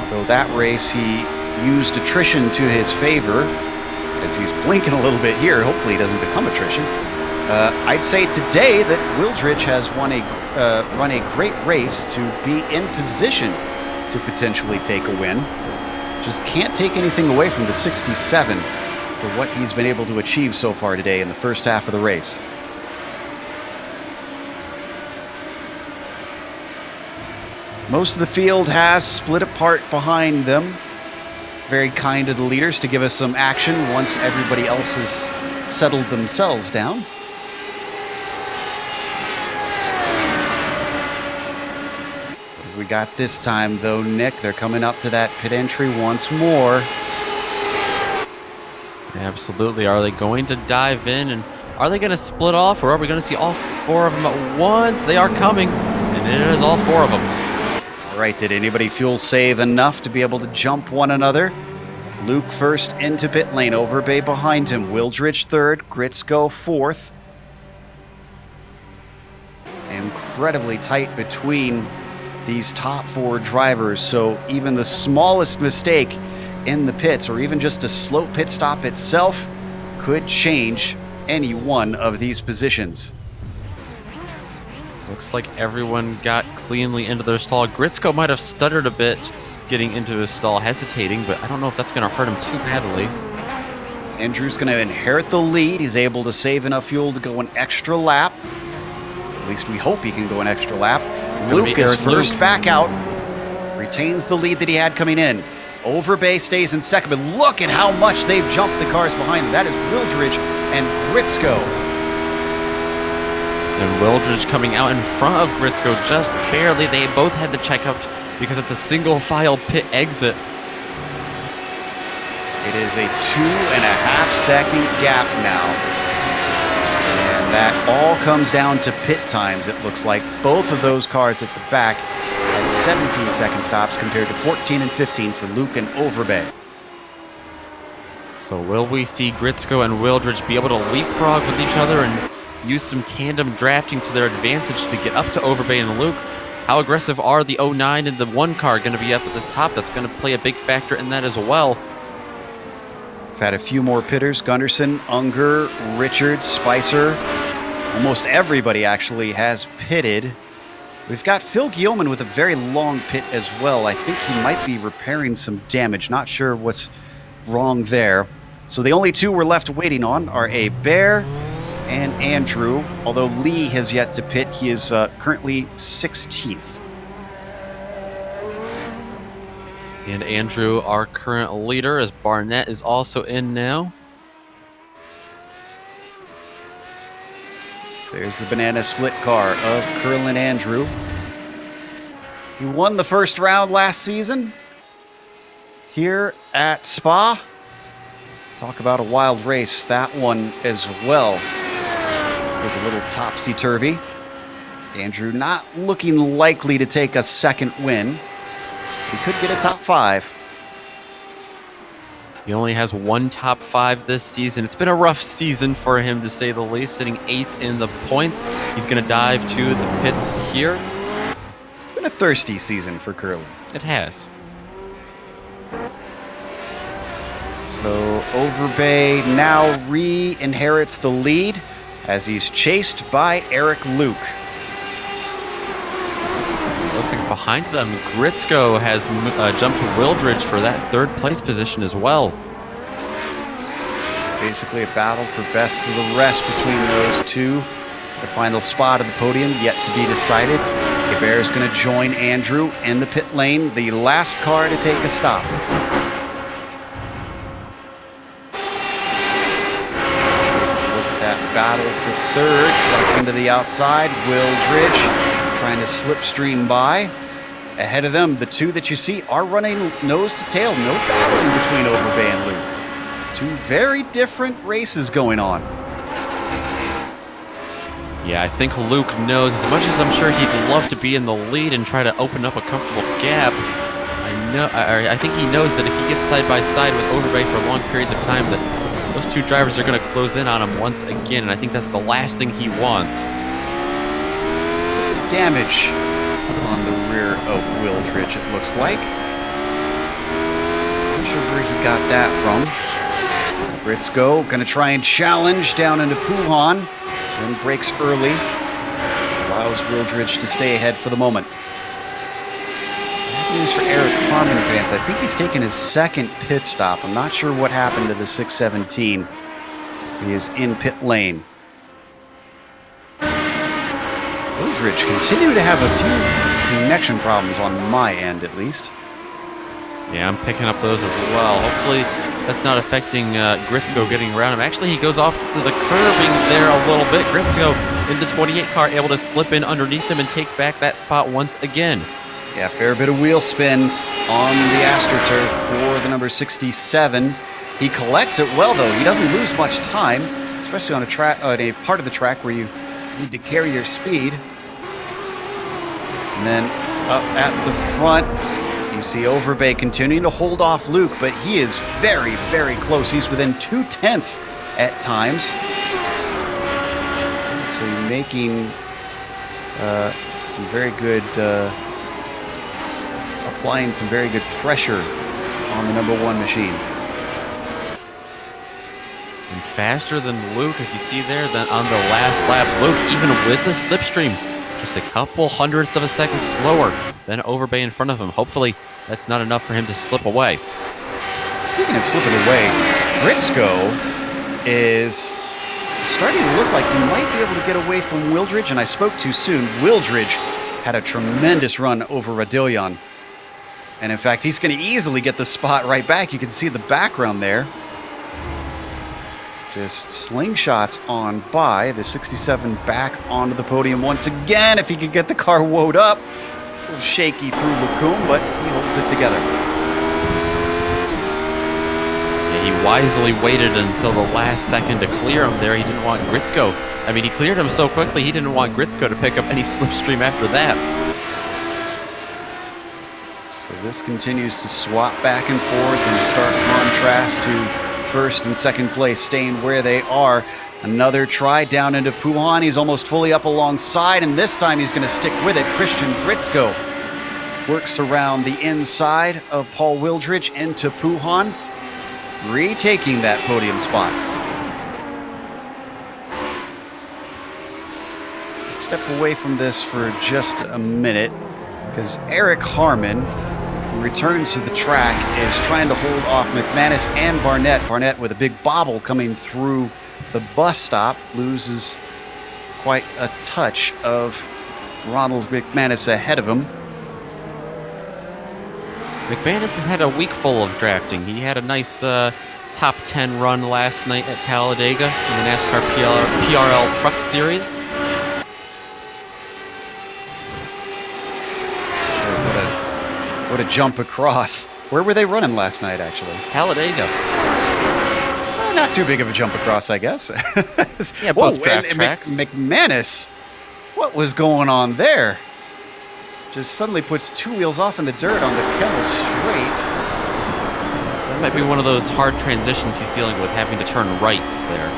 Although that race he used attrition to his favor, as he's blinking a little bit here. Hopefully he doesn't become attrition. I'd say today that Wildridge has run a great race to be in position to potentially take a win. Just can't take anything away from the 67 for what he's been able to achieve so far today in the first half of the race. Most of the field has split apart behind them. Very kind of the leaders to give us some action once everybody else has settled themselves down. We got this time, though, Nick. They're coming up to that pit entry once more. Absolutely. Are they going to dive in, and are they going to split off, or are we going to see all 4 of them at once? They are coming, and it is all 4 of them. All right, did anybody fuel save enough to be able to jump one another? Luke first into pit lane, Overbay behind him, Wildridge 3rd, Gritsko 4th. Incredibly tight between these top 4 drivers, so even the smallest mistake in the pits, or even just a slow pit stop itself, could change any one of these positions. Looks like everyone got cleanly into their stall. Gritsko might have stuttered a bit getting into his stall, hesitating, but I don't know if that's going to hurt him too badly. Andrew's going to inherit the lead. He's able to save enough fuel to go an extra lap. At least we hope he can go an extra lap. Luke is first back out, retains the lead that he had coming in. Overbay stays in second, but look at how much they've jumped the cars behind them. That is Wildridge and Gritsko. And Wildridge coming out in front of Gritsko just barely. They both had to check out because it's a single file pit exit. It is a 2.5 second gap now. And that all comes down to pit times, it looks like. Both of those cars at the back had 17-second stops compared to 14 and 15 for Luke and Overbay. So will we see Gritsko and Wildridge be able to leapfrog with each other and use some tandem drafting to their advantage to get up to Overbay and Luke? How aggressive are the 09 and the 1 car going to be up at the top? That's going to play a big factor in that as well. We've had a few more pitters. Gunderson, Unger, Richards, Spicer. Almost everybody actually has pitted. We've got Phil Gilman with a very long pit as well. I think he might be repairing some damage. Not sure what's wrong there. So the only two we're left waiting on are a Bear and Andrew, although Lee has yet to pit. He is currently 16th. And Andrew, our current leader, as Barnett is also in now. There's the banana split car of Curlin Andrew. He won the first round last season here at Spa. Talk about a wild race, that one as well. Was a little topsy-turvy. Andrew not looking likely to take a second win. He could get a top 5. He only has one top 5 this season. It's been a rough season for him, to say the least, sitting 8th in the points. He's going to dive to the pits here. It's been a thirsty season for Curlin. It has. So Overbay now re-inherits the lead as he's chased by Eric Luke. Looks like behind them, Gritsko has jumped to Wildridge for that 3rd place position as well. It's basically a battle for best of the rest between those two. The final spot of the podium yet to be decided. Bear is going to join Andrew in the pit lane, the last car to take a stop. Battle for 3rd, back into the outside. Wildridge trying to slipstream by. Ahead of them, the two that you see are running nose to tail. No battling between Overbay and Luke. Two very different races going on. Yeah, I think Luke knows, as much as I'm sure he'd love to be in the lead and try to open up a comfortable gap, I think he knows that if he gets side by side with Overbay for long periods of time, that those two drivers are going to close in on him once again, and I think that's the last thing he wants. Damage on the rear of Wildridge, it looks like. Not sure where he got that from. Gritsko going to try and challenge down into Puhan, then breaks early. Allows Wildridge to stay ahead for the moment. News for Eric Harmon fans. I think he's taken his 2nd pit stop. I'm not sure what happened to the 617. He is in pit lane. Wildridge continue to have a few connection problems on my end, at least. Yeah, I'm picking up those as well. Hopefully that's not affecting Gritsko getting around him. Actually, he goes off to the curbing there a little bit. Gritsko in the 28 car able to slip in underneath him and take back that spot once again. Yeah, fair bit of wheel spin on the AstroTurf for the number 67. He collects it well, though. He doesn't lose much time, especially on a part of the track where you need to carry your speed. And then up at the front, you see Overbay continuing to hold off Luke, but he is very, very close. He's within 2/10 at times. So making some very good... applying some very good pressure on the number 1 machine. And faster than Luke, as you see there, than on the last lap. Luke, even with the slipstream, just a couple hundredths of a second slower than Overbay in front of him. Hopefully, that's not enough for him to slip away. Speaking of slipping away, Gritsko is starting to look like he might be able to get away from Wildridge, and I spoke too soon. Wildridge had a tremendous run over Radillion. And in fact, he's going to easily get the spot right back. You can see the background there. Just slingshots on by. The 67 back onto the podium once again. If he could get the car woed up. A little shaky through Lacombe, but he holds it together. Yeah, he wisely waited until the last second to clear him there. He didn't want Gritsko. I mean, he cleared him so quickly, he didn't want Gritsko to pick up any slipstream after that. This continues to swap back and forth in stark contrast to first and second place staying where they are. Another try down into Puhan. He's almost fully up alongside, and this time he's going to stick with it. Christian Britzko works around the inside of Paul Wildridge into Puhan, retaking that podium spot. Let's step away from this for just a minute, because Eric Harmon, who returns to the track, is trying to hold off McManus and Barnett. Barnett with a big bobble coming through the bus stop, loses quite a touch of Ronald McManus ahead of him. McManus has had a week full of drafting. He had a nice top 10 run last night at Talladega in the NASCAR PRL Truck Series. What a jump across. Where were they running last night, actually? Talladega. Not too big of a jump across, I guess. Yeah, both draft tracks. McManus, what was going on there? Just suddenly puts two wheels off in the dirt on the Kemmel straight. That might be one of those hard transitions he's dealing with, having to turn right there.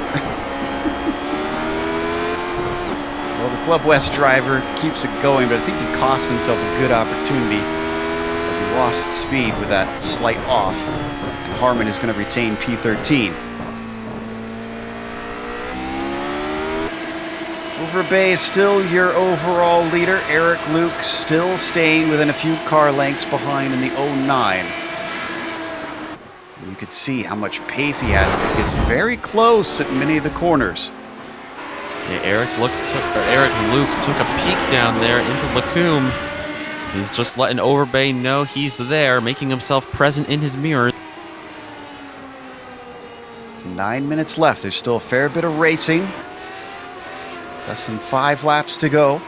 Well, the Club West driver keeps it going, but I think he cost himself a good opportunity as he lost speed with that slight off. And Harmon is going to retain P13. Overbay is still your overall leader. Eric Luke still staying within a few car lengths behind in the 09. You could see how much pace he has as it gets very close at many of the corners. Yeah, Eric Luke took a peek down there into Lacombe. He's just letting Overbay know he's there, making himself present in his mirror. 9 minutes left. There's still a fair bit of racing. Less than 5 laps to go.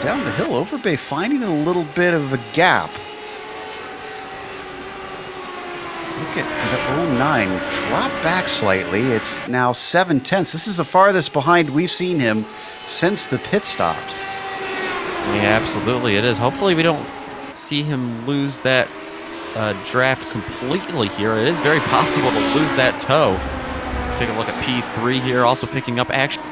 Down the hill, Overbay finding a little bit of a gap. Look at the 09 drop back slightly. It's now 7/10. This is the farthest behind we've seen him since the pit stops. Yeah, absolutely it is. Hopefully we don't see him lose that draft completely here. It is very possible to lose that toe. Take a look at P3 here, also picking up action. Yep,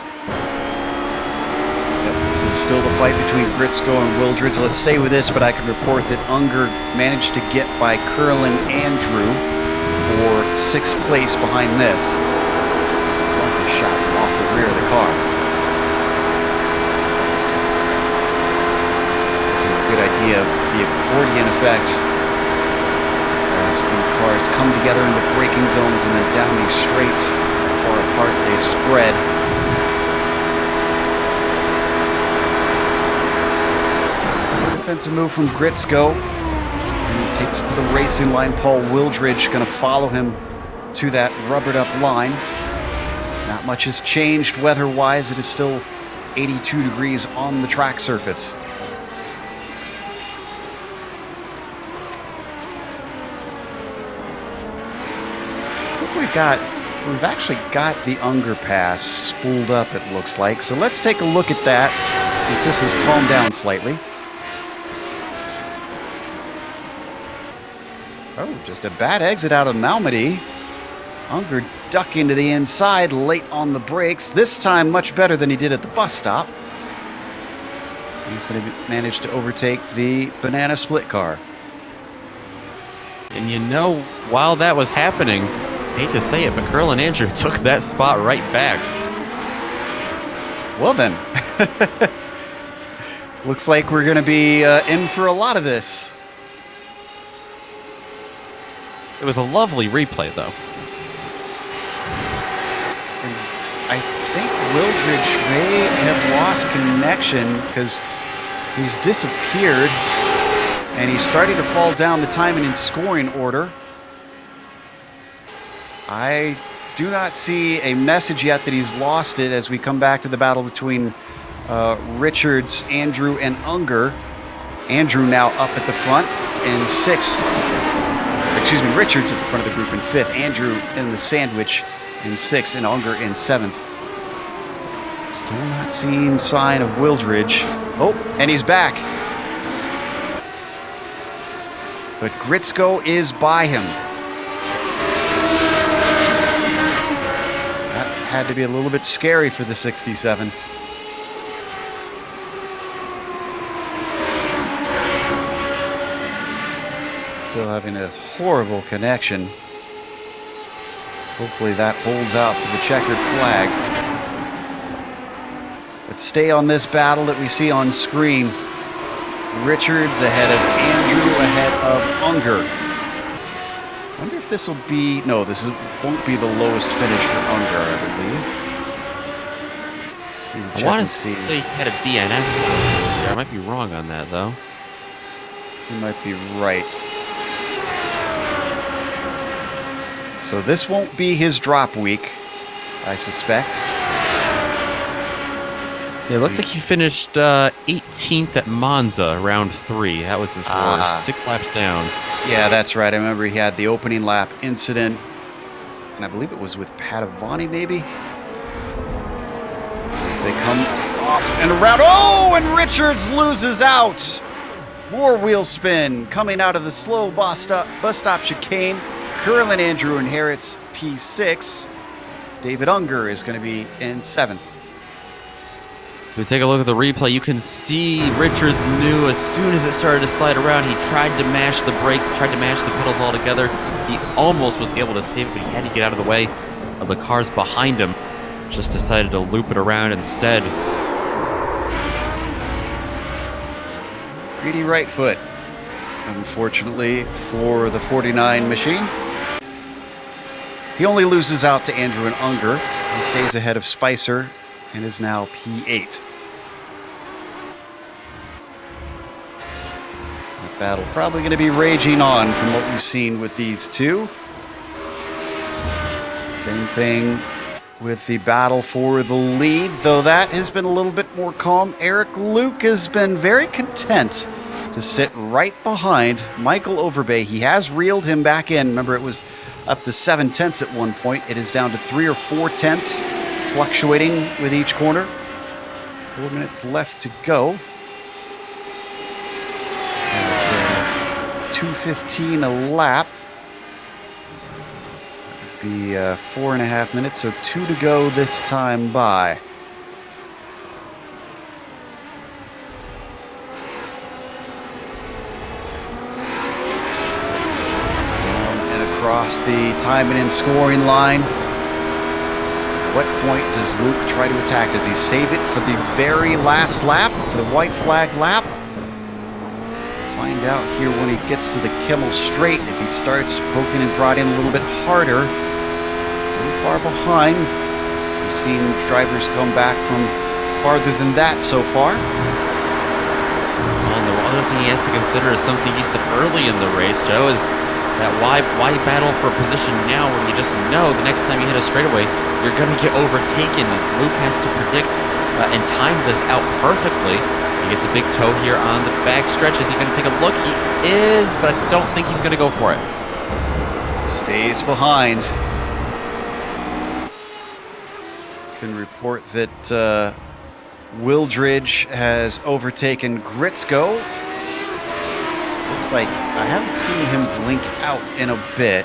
this is still the fight between Britzko and Wildridge. Let's stay with this, but I can report that Unger managed to get by Curlin Andrew for 6th place behind this. Lucky shot off the rear of the car. Gives you a good idea of the accordion effect as the cars come together in the braking zones and then down these straights. Far apart they spread. Defensive move from Britzko. He takes to the racing line. Paul Wildridge going to follow him to that rubbered up line. Not much has changed weather-wise. It is still 82 degrees on the track surface. We've actually got the Unger pass spooled up, it looks like. So let's take a look at that, since this has calmed down slightly. Oh, just a bad exit out of Malmedy. Unger ducking to the inside, late on the brakes. This time much better than he did at the bus stop. He's going to manage to overtake the banana split car. And you know, while that was happening, I hate to say it, but Curlin Andrew took that spot right back. Well then, looks like we're going to be in for a lot of this. It was a lovely replay, though. I think Wildridge may have lost connection because he's disappeared and he's starting to fall down the timing and scoring order. I do not see a message yet that he's lost it as we come back to the battle between Richards, Andrew, and Unger. Andrew now up at the front in 6th. Excuse me, Richards at the front of the group in 5th. Andrew in the sandwich in 6th, and Unger in 7th. Still not seeing sign of Wildridge. Oh, and he's back. but Gritzko is by him. That had to be a little bit scary for the 67. Still having a horrible connection. Hopefully that holds out to the checkered flag. Let's stay on this battle that we see on screen. Richards ahead of Andrew, ahead of Unger. I wonder if this will be... No, won't be the lowest finish for Unger, I believe. I want to say he had a DNF. I might be wrong on that, though. You might be right. So this won't be his drop week, I suspect. Yeah, it looks like he finished 18th at Monza, round 3. That was his worst. 6 laps down. Yeah, that's right. I remember he had the opening lap incident, and I believe it was with Padovani, maybe? So as they come off and around. Oh, and Richards loses out! More wheel spin coming out of the slow bus stop chicane. Curlin Andrew inherits P6. David Unger is going to be in 7th. If we take a look at the replay, you can see Richards knew as soon as it started to slide around, he tried to mash the brakes, tried to mash the pedals all together. He almost was able to save it, but he had to get out of the way of the cars behind him. Just decided to loop it around instead. Greedy right foot, unfortunately, for the 49 machine. He only loses out to Andrew and Unger. He stays ahead of Spicer and is now P8. That battle probably going to be raging on from what we've seen with these two. Same thing with the battle for the lead, though that has been a little bit more calm. Eric Luke has been very content to sit right behind Michael Overbay. He has reeled him back in. Remember, it was up to 7/10 at one point. It is down to 3 or 4/10, fluctuating with each corner. 4 minutes left to go. And, 2:15 a lap. That would be 4.5 minutes, so 2 to go this time by. Across the timing and scoring line. What point does Luke try to attack? Does he save it for the very last lap, for the white flag lap? Find out here when he gets to the Kimmel Straight, if he starts poking and prodding a little bit harder. Pretty far behind. We've seen drivers come back from farther than that so far. Well, the other thing he has to consider is something he said early in the race, Joe, is that why battle for position now when you just know the next time you hit a straightaway, you're going to get overtaken. Luke has to predict and time this out perfectly. He gets a big toe here on the back stretch. Is he going to take a look? He is, but I don't think he's going to go for it. Stays behind. Can report that Wildridge has overtaken Gritzko. Looks like I haven't seen him blink out in a bit.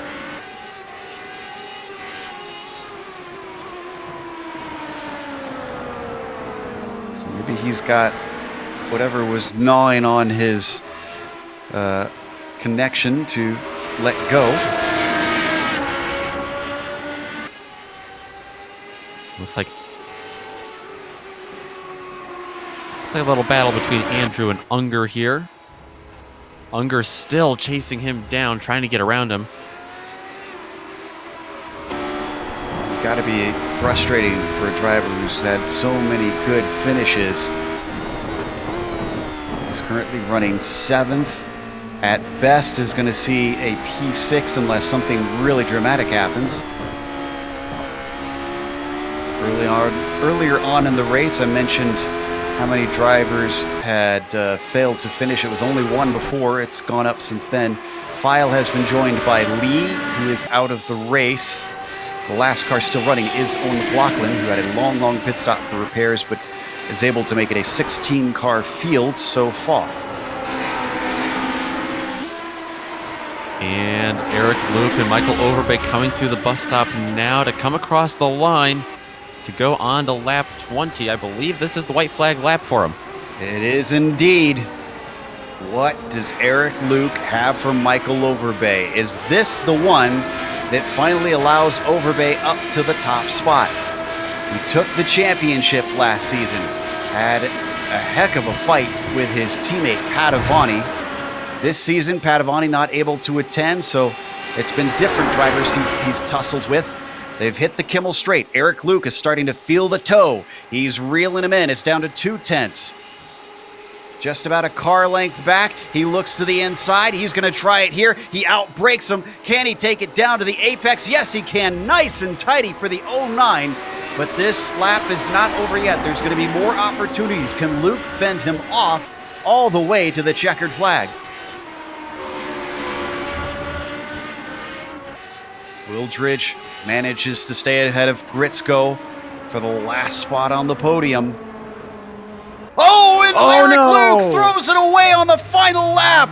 So maybe he's got whatever was gnawing on his connection to let go. Looks like a little battle between Andrew and Unger here. Unger still chasing him down, trying to get around him. Got to be frustrating for a driver who's had so many good finishes. He's currently running 7th. At best is going to see a P6 unless something really dramatic happens. Earlier on in the race, I mentioned how many drivers had failed to finish. It was only one before. It's gone up since then. File has been joined by Lee, who is out of the race. The last car still running is Owen McLaughlin, who had a long pit stop for repairs, but is able to make it a 16-car field so far. And Eric Luke and Michael Overbay coming through the bus stop now to come across the line to go on to lap 20. I believe this is the white flag lap for him. It is indeed. What does Eric Luke have for Michael Overbay? Is this the one that finally allows Overbay up to the top spot? He took the championship last season, had a heck of a fight with his teammate Padavani. This season, Padavani not able to attend, so it's been different drivers he's tussled with. They've hit the Kimmel straight. Eric Luke is starting to feel the toe. He's reeling him in. It's down to 2/10. Just about a car length back. He looks to the inside. He's going to try it here. He outbrakes him. Can he take it down to the apex? Yes, he can. Nice and tidy for the 09. But this lap is not over yet. There's going to be more opportunities. Can Luke fend him off all the way to the checkered flag? Wildridge manages to stay ahead of Gritzko for the last spot on the podium. Oh, and Eric Luke throws it away on the final lap.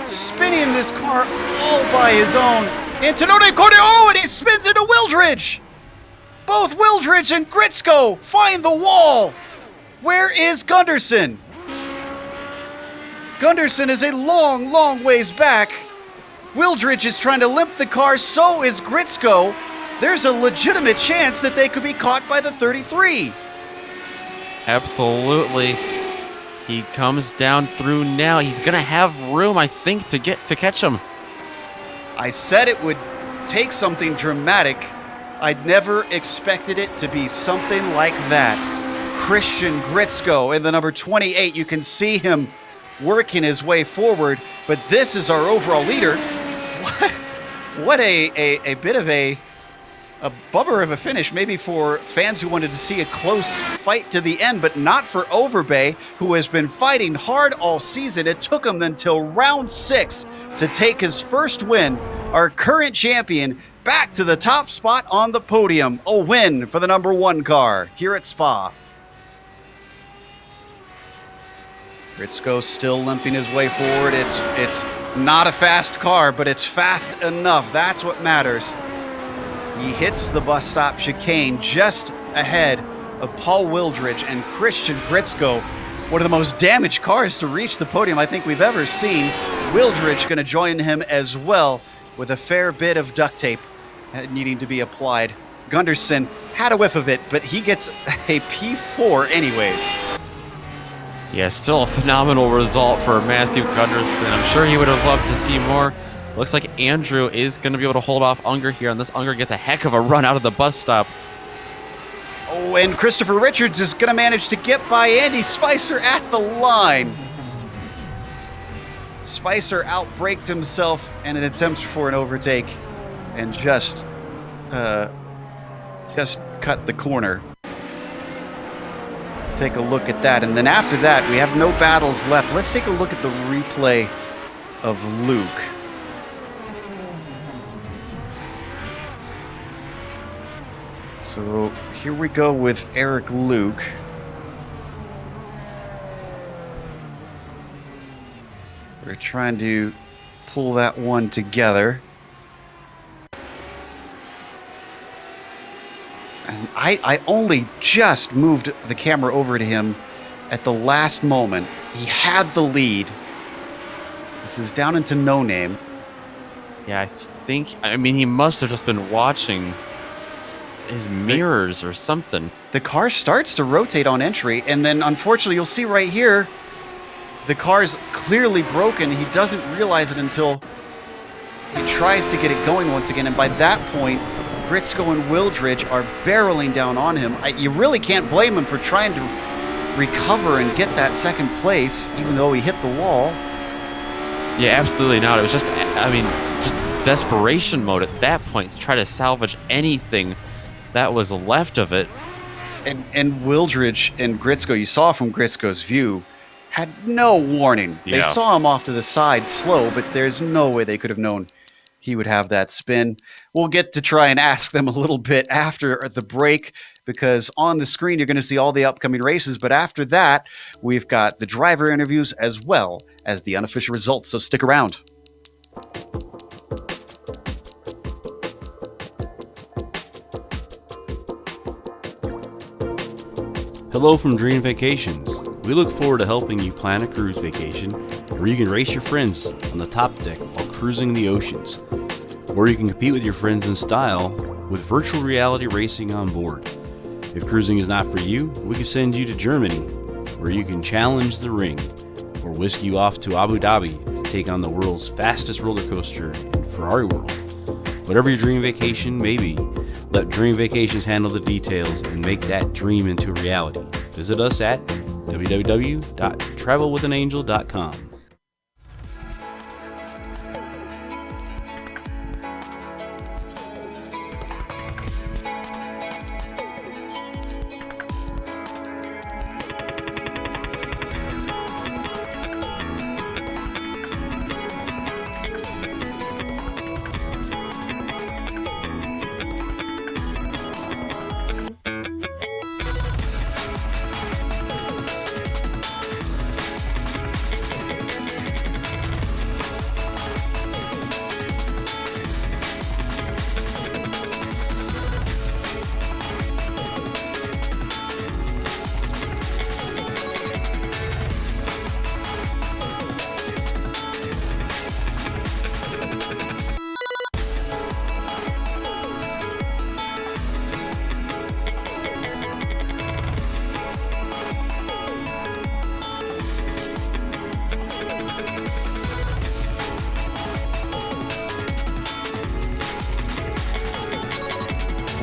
Spinning this car all by his own. Antonone Corday, and he spins into Wildridge. Both Wildridge and Gritzko find the wall. Where is Gunderson? Gunderson is a long, long ways back. Wildridge is trying to limp the car, so is Gritzko. There's a legitimate chance that they could be caught by the 33. Absolutely. He comes down through now. He's going to have room, I think, to catch him. I said it would take something dramatic. I'd never expected it to be something like that. Christian Gritzko in the number 28. You can see him working his way forward, but this is our overall leader. What a bit of a bummer of a finish, maybe for fans who wanted to see a close fight to the end, but not for Overbay, who has been fighting hard all season. It took him until round 6 to take his first win. Our current champion back to the top spot on the podium. A win for the number 1 car here at Spa. Gritzko still limping his way forward. It's not a fast car, but it's fast enough. That's what matters. He hits the bus stop chicane just ahead of Paul Wildridge and Christian Gritzko. One of the most damaged cars to reach the podium I think we've ever seen. Wildridge going to join him as well with a fair bit of duct tape needing to be applied. Gunderson had a whiff of it, but he gets a P4 anyways. Yeah, still a phenomenal result for Matthew Gunderson. I'm sure he would have loved to see more. Looks like Andrew is going to be able to hold off Unger here, and this Unger gets a heck of a run out of the bus stop. Oh, and Christopher Richards is going to manage to get by Andy Spicer at the line. Spicer outbraked himself in an attempt for an overtake and just cut the corner. Take a look at that, and then after that, we have no battles left. Let's take a look at the replay of Luke. So here we go with Eric Luke. We're trying to pull that one together. And I only just moved the camera over to him at the last moment. He had the lead. This is down into no name. Yeah, I mean, he must have just been watching his mirrors or something. The car starts to rotate on entry, and then unfortunately you'll see right here, the car's clearly broken. He doesn't realize it until he tries to get it going once again, and by that point, Gritzko and Wildridge are barreling down on him. You really can't blame him for trying to recover and get that second place, even though he hit the wall. Yeah, absolutely not. It was just desperation mode at that point to try to salvage anything that was left of it. And Wildridge and Gritzko, you saw from Gritzko's view, had no warning. Yeah. They saw him off to the side slow, but there's no way they could have known he would have that spin. We'll get to try and ask them a little bit after the break, because on the screen you're going to see all the upcoming races, but after that we've got the driver interviews as well as the unofficial results, so stick around. Hello from Dream Vacations. We look forward to helping you plan a cruise vacation where you can race your friends on the top deck while cruising the oceans, or you can compete with your friends in style with virtual reality racing on board. If cruising is not for you, we can send you to Germany, where you can challenge the ring, or whisk you off to Abu Dhabi to take on the world's fastest roller coaster in Ferrari World. Whatever your dream vacation may be, let Dream Vacations handle the details and make that dream into a reality. Visit us at www.travelwithanangel.com.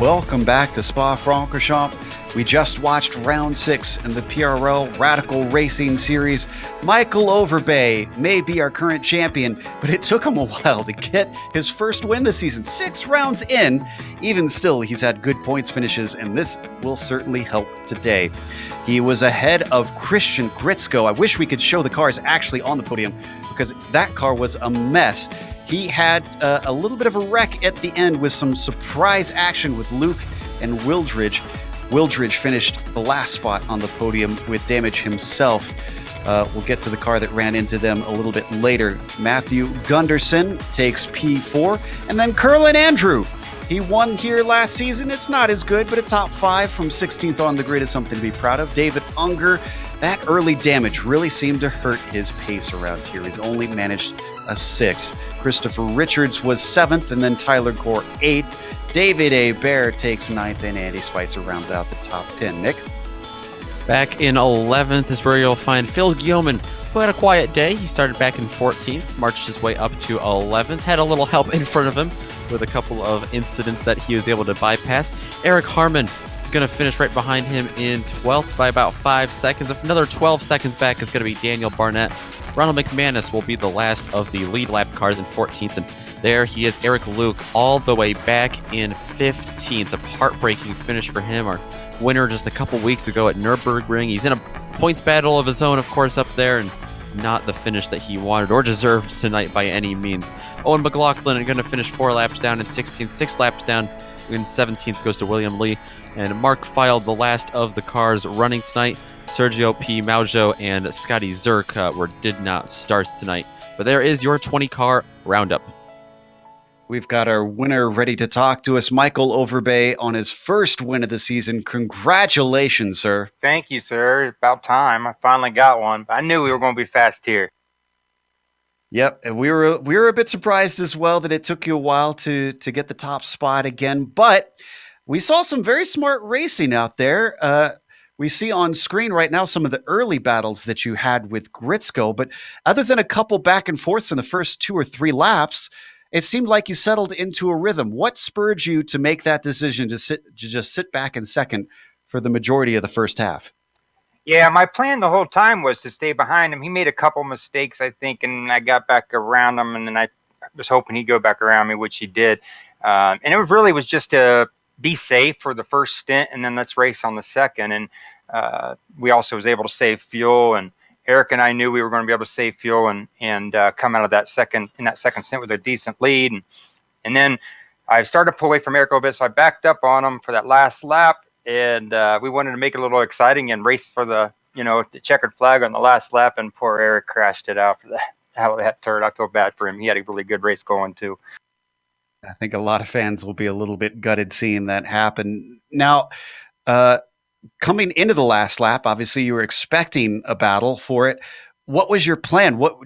Welcome back to Spa-Francorchamps. We just watched round 6 in the PRL Radical Racing Series. Michael Overbay may be our current champion, but it took him a while to get his first win this season. 6 rounds in. Even still, he's had good points finishes, and this will certainly help today. He was ahead of Christian Gritzko. I wish we could show the cars actually on the podium, because that car was a mess. He had a little bit of a wreck at the end with some surprise action with Luke and Wildridge. Wildridge finished the last spot on the podium with damage himself. We'll get to the car that ran into them a little bit later. Matthew Gunderson takes P4. And then Curlin Andrew. He won here last season. It's not as good, but a top 5 from 16th on the grid is something to be proud of. David Unger, that early damage really seemed to hurt his pace around here. He's only managed a 6. Christopher Richards was 7th, and then Tyler Gore 8th. David A. Bear takes 9th, and Andy Spicer rounds out the top 10. Nick? Back in 11th is where you'll find Phil Guillaumin, who had a quiet day. He started back in 14th, marched his way up to 11th, had a little help in front of him with a couple of incidents that he was able to bypass. Eric Harmon is going to finish right behind him in 12th by about 5 seconds. If another 12 seconds back is going to be Daniel Barnett. Ronald McManus will be the last of the lead lap cars in 14th, and there he is, Eric Luke, all the way back in 15th. A heartbreaking finish for him. Our winner just a couple weeks ago at Nürburgring. He's in a points battle of his own, of course, up there, and not the finish that he wanted or deserved tonight by any means. Owen McLaughlin is going to finish 4 laps down in 16th, 6 laps down in 17th goes to William Lee, and Mark filed the last of the cars running tonight. Sergio P. Maujo and Scotty Zerk did not start tonight. But there is your 20-car roundup. We've got our winner ready to talk to us, Michael Overbay, on his first win of the season. Congratulations, sir. Thank you, sir. About time. I finally got one. I knew we were going to be fast here. Yep, and we were a bit surprised as well that it took you a while to get the top spot again, but we saw some very smart racing out there. We see on screen right now some of the early battles that you had with Gritzko, but other than a couple back and forths in the first 2 or 3 laps, it seemed like you settled into a rhythm. What spurred you to make that decision to just sit back in second for the majority of the first half? Yeah, my plan the whole time was to stay behind him. He made a couple mistakes, I think, and I got back around him, and then I was hoping he'd go back around me, which he did. And it was just to be safe for the first stint, and then let's race on the second. And we also was able to save fuel, and Eric and I knew we were going to be able to save fuel and come out of that second stint with a decent lead. And then I started to pull away from Eric a little bit, so I backed up on him for that last lap, and we wanted to make it a little exciting and race for the checkered flag on the last lap, and poor Eric crashed it out for that turn. I feel bad for him. He had a really good race going too. I think a lot of fans will be a little bit gutted seeing that happen. Now, coming into the last lap, obviously you were expecting a battle for it. What was your plan? What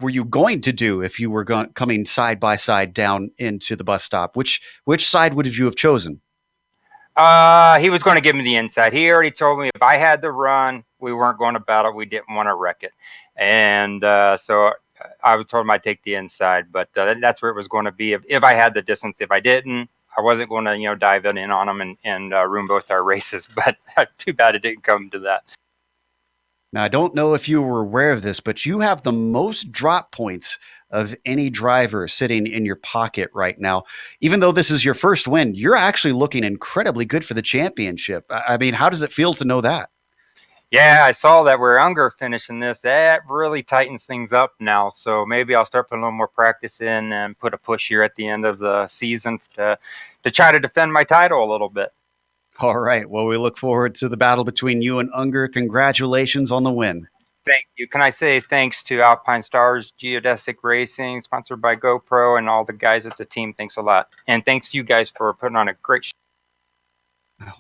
were you going to do if you were coming side by side down into the bus stop? Which side would you have chosen? He was going to give me the inside. He already told me if I had the run, we weren't going to battle. We didn't want to wreck it, and so I was told him I'd take the inside. But that's where it was going to be if I had the distance. If I didn't, I wasn't going to dive in on him and ruin both our races. But too bad it didn't come to that. Now, I don't know if you were aware of this, but you have the most drop points of any driver sitting in your pocket right now. Even though this is your first win, you're actually looking incredibly good for the championship. I mean, how does it feel to know that? Yeah, I saw that we're Unger finishing this. That really tightens things up now. So maybe I'll start putting a little more practice in and put a push here at the end of the season to try to defend my title a little bit. All right. Well, we look forward to the battle between you and Unger. Congratulations on the win. Thank you. Can I say thanks to Alpine Stars Geodesic Racing, sponsored by GoPro, and all the guys at the team. Thanks a lot. And thanks to you guys for putting on a great show.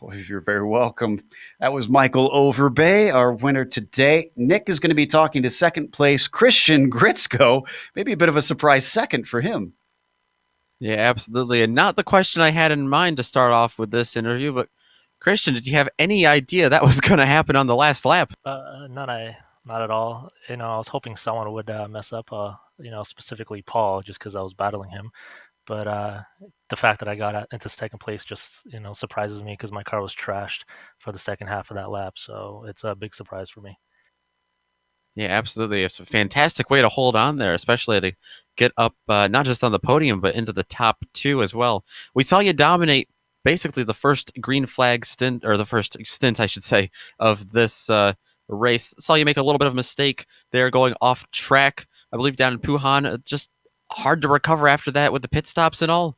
Oh, you're very welcome. That was Michael Overbay, our winner today. Nick is going to be talking to second place Christian Gritzko. Maybe a bit of a surprise second for him. Yeah, absolutely. And not the question I had in mind to start off with this interview, but Christian, did you have any idea that was going to happen on the last lap? Not at all. I was hoping someone would mess up, specifically Paul, just because I was battling him. But the fact that I got into second place just, surprises me because my car was trashed for the second half of that lap. So it's a big surprise for me. Yeah, absolutely. It's a fantastic way to hold on there, especially to get up not just on the podium, but into the top two as well. We saw you dominate basically the first green flag stint, or the first stint, I should say, of this race. Saw you make a little bit of a mistake there going off track, I believe down in Puhan. Just hard to recover after that with the pit stops and all.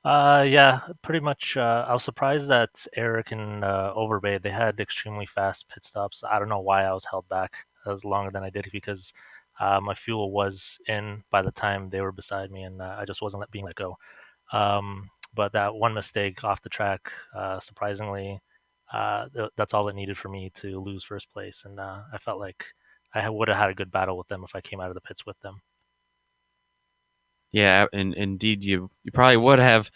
Yeah, pretty much. I was surprised that Eric and Overbay, they had extremely fast pit stops. I don't know why I was held back as longer than I did because my fuel was in by the time they were beside me, and I just wasn't being let go. But that one mistake off the track, surprisingly, that's all it needed for me to lose first place, and I felt like I would have had a good battle with them if I came out of the pits with them. Yeah, and indeed, you probably would have.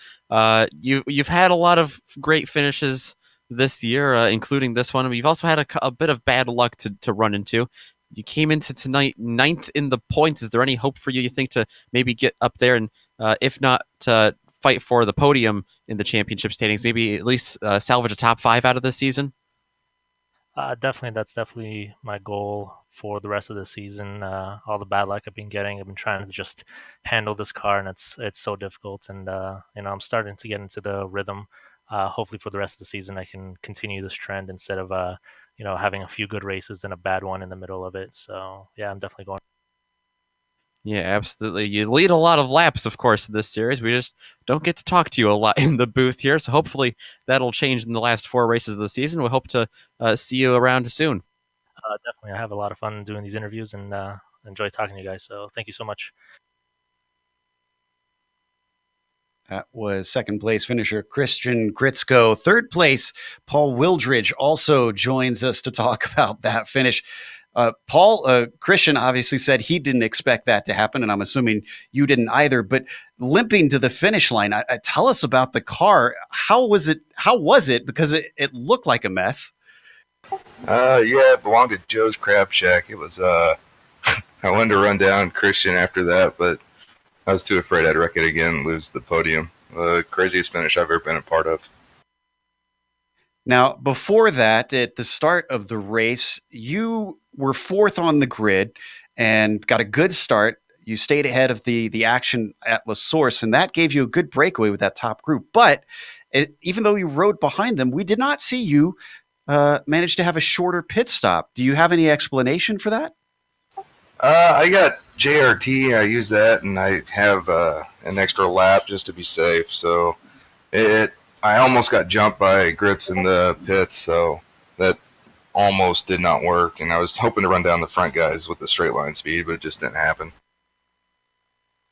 You've had a lot of great finishes this year, including this one. You've also had a bit of bad luck to run into. You came into tonight ninth in the points. Is there any hope for you? You think to maybe get up there and, if not to fight for the podium in the championship standings, maybe at least salvage a top 5 out of this season? Definitely, that's definitely my goal for the rest of the season. All the bad luck I've been getting, I've been trying to just handle this car, and it's so difficult. And I'm starting to get into the rhythm. Hopefully, for the rest of the season, I can continue this trend instead of having a few good races and a bad one in the middle of it. So yeah, I'm definitely going. Yeah, absolutely. You lead a lot of laps, of course, in this series. We just don't get to talk to you a lot in the booth here, so hopefully that'll change in the last 4 races of the season. We hope to see you around soon. Definitely, I have a lot of fun doing these interviews and enjoy talking to you guys. So thank you so much. That was second place finisher Christian Gritzko. Third place, Paul Wildridge also joins us to talk about that finish. Paul, Christian obviously said he didn't expect that to happen, and I'm assuming you didn't either. But limping to the finish line, tell us about the car. How was it? Because it looked like a mess. Yeah, it belonged to Joe's Crab Shack. It was, I wanted to run down Christian after that, but I was too afraid I'd wreck it again and lose the podium. The craziest finish I've ever been a part of. Now, before that, at the start of the race, you were fourth on the grid and got a good start. You stayed ahead of the action at La Source, and that gave you a good breakaway with that top group. But even though you rode behind them, we did not see you manage to have a shorter pit stop. Do you have any explanation for that? I got JRT. I use that, and I have an extra lap just to be safe. So I almost got jumped by Grits in the pits, so that almost did not work. And I was hoping to run down the front guys with the straight line speed, but it just didn't happen.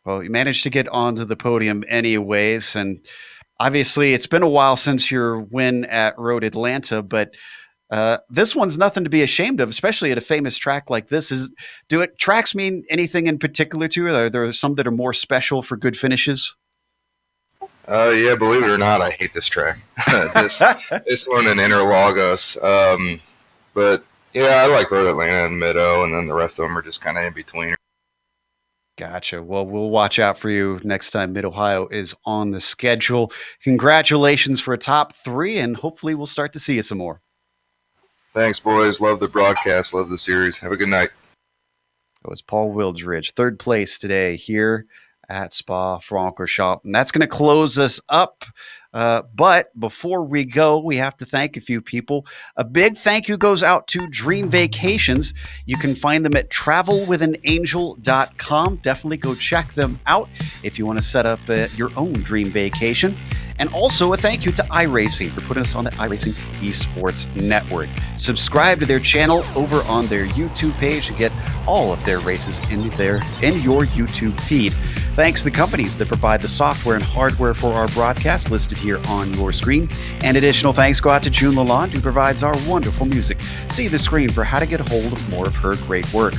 Well, you managed to get onto the podium anyways, and Obviously, it's been a while since your win at Road Atlanta, but this one's nothing to be ashamed of, especially at a famous track like this. Tracks mean anything in particular to you? Are there some that are more special for good finishes? Yeah, believe it or not, I hate this track. this one in Interlagos. But yeah, I like Road Atlanta and Mid-O, and then the rest of them are just kind of in between. Gotcha. Well, we'll watch out for you next time Mid-Ohio is on the schedule. Congratulations for a top 3, and hopefully we'll start to see you some more. Thanks, boys. Love the broadcast. Love the series. Have a good night. It was Paul Wildridge, 3rd place today here at Spa-Francorchamps. And that's going to close us up. But before we go, we have to thank a few people. A big thank you goes out to Dream Vacations. You can find them at travelwithanangel.com. Definitely go check them out if you want to set up your own dream vacation. And also a thank you to iRacing for putting us on the iRacing Esports Network. Subscribe to their channel over on their YouTube page to get all of their races in your YouTube feed. Thanks to the companies that provide the software and hardware for our broadcast listed here on your screen. And additional thanks go out to June Lalonde, who provides our wonderful music. See the screen for how to get a hold of more of her great work.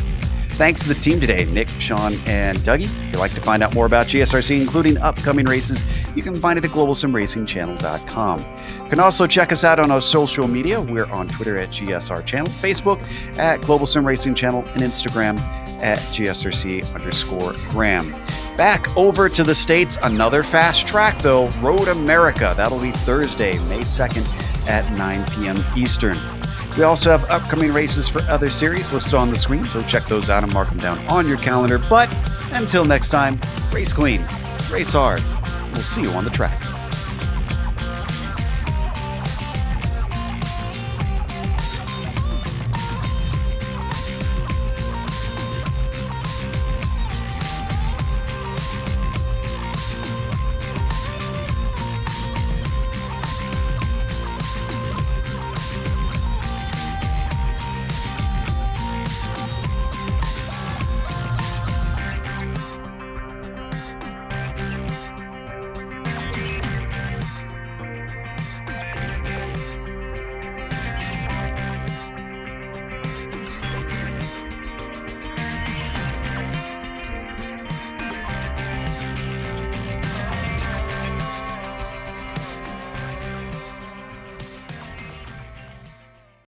Thanks to the team today, Nick, Sean, and Dougie. If you'd like to find out more about GSRC, including upcoming races, you can find it at globalsimracingchannel.com. You can also check us out on our social media. We're on Twitter at GSR Channel, Facebook at Global Sim Racing Channel, and Instagram at GSRC_Graham. Back over to the States, another fast track, though, Road America. That'll be Thursday, May 2nd at 9 p.m. Eastern. We also have upcoming races for other series listed on the screen, so check those out and mark them down on your calendar. But until next time, race clean, race hard. We'll see you on the track.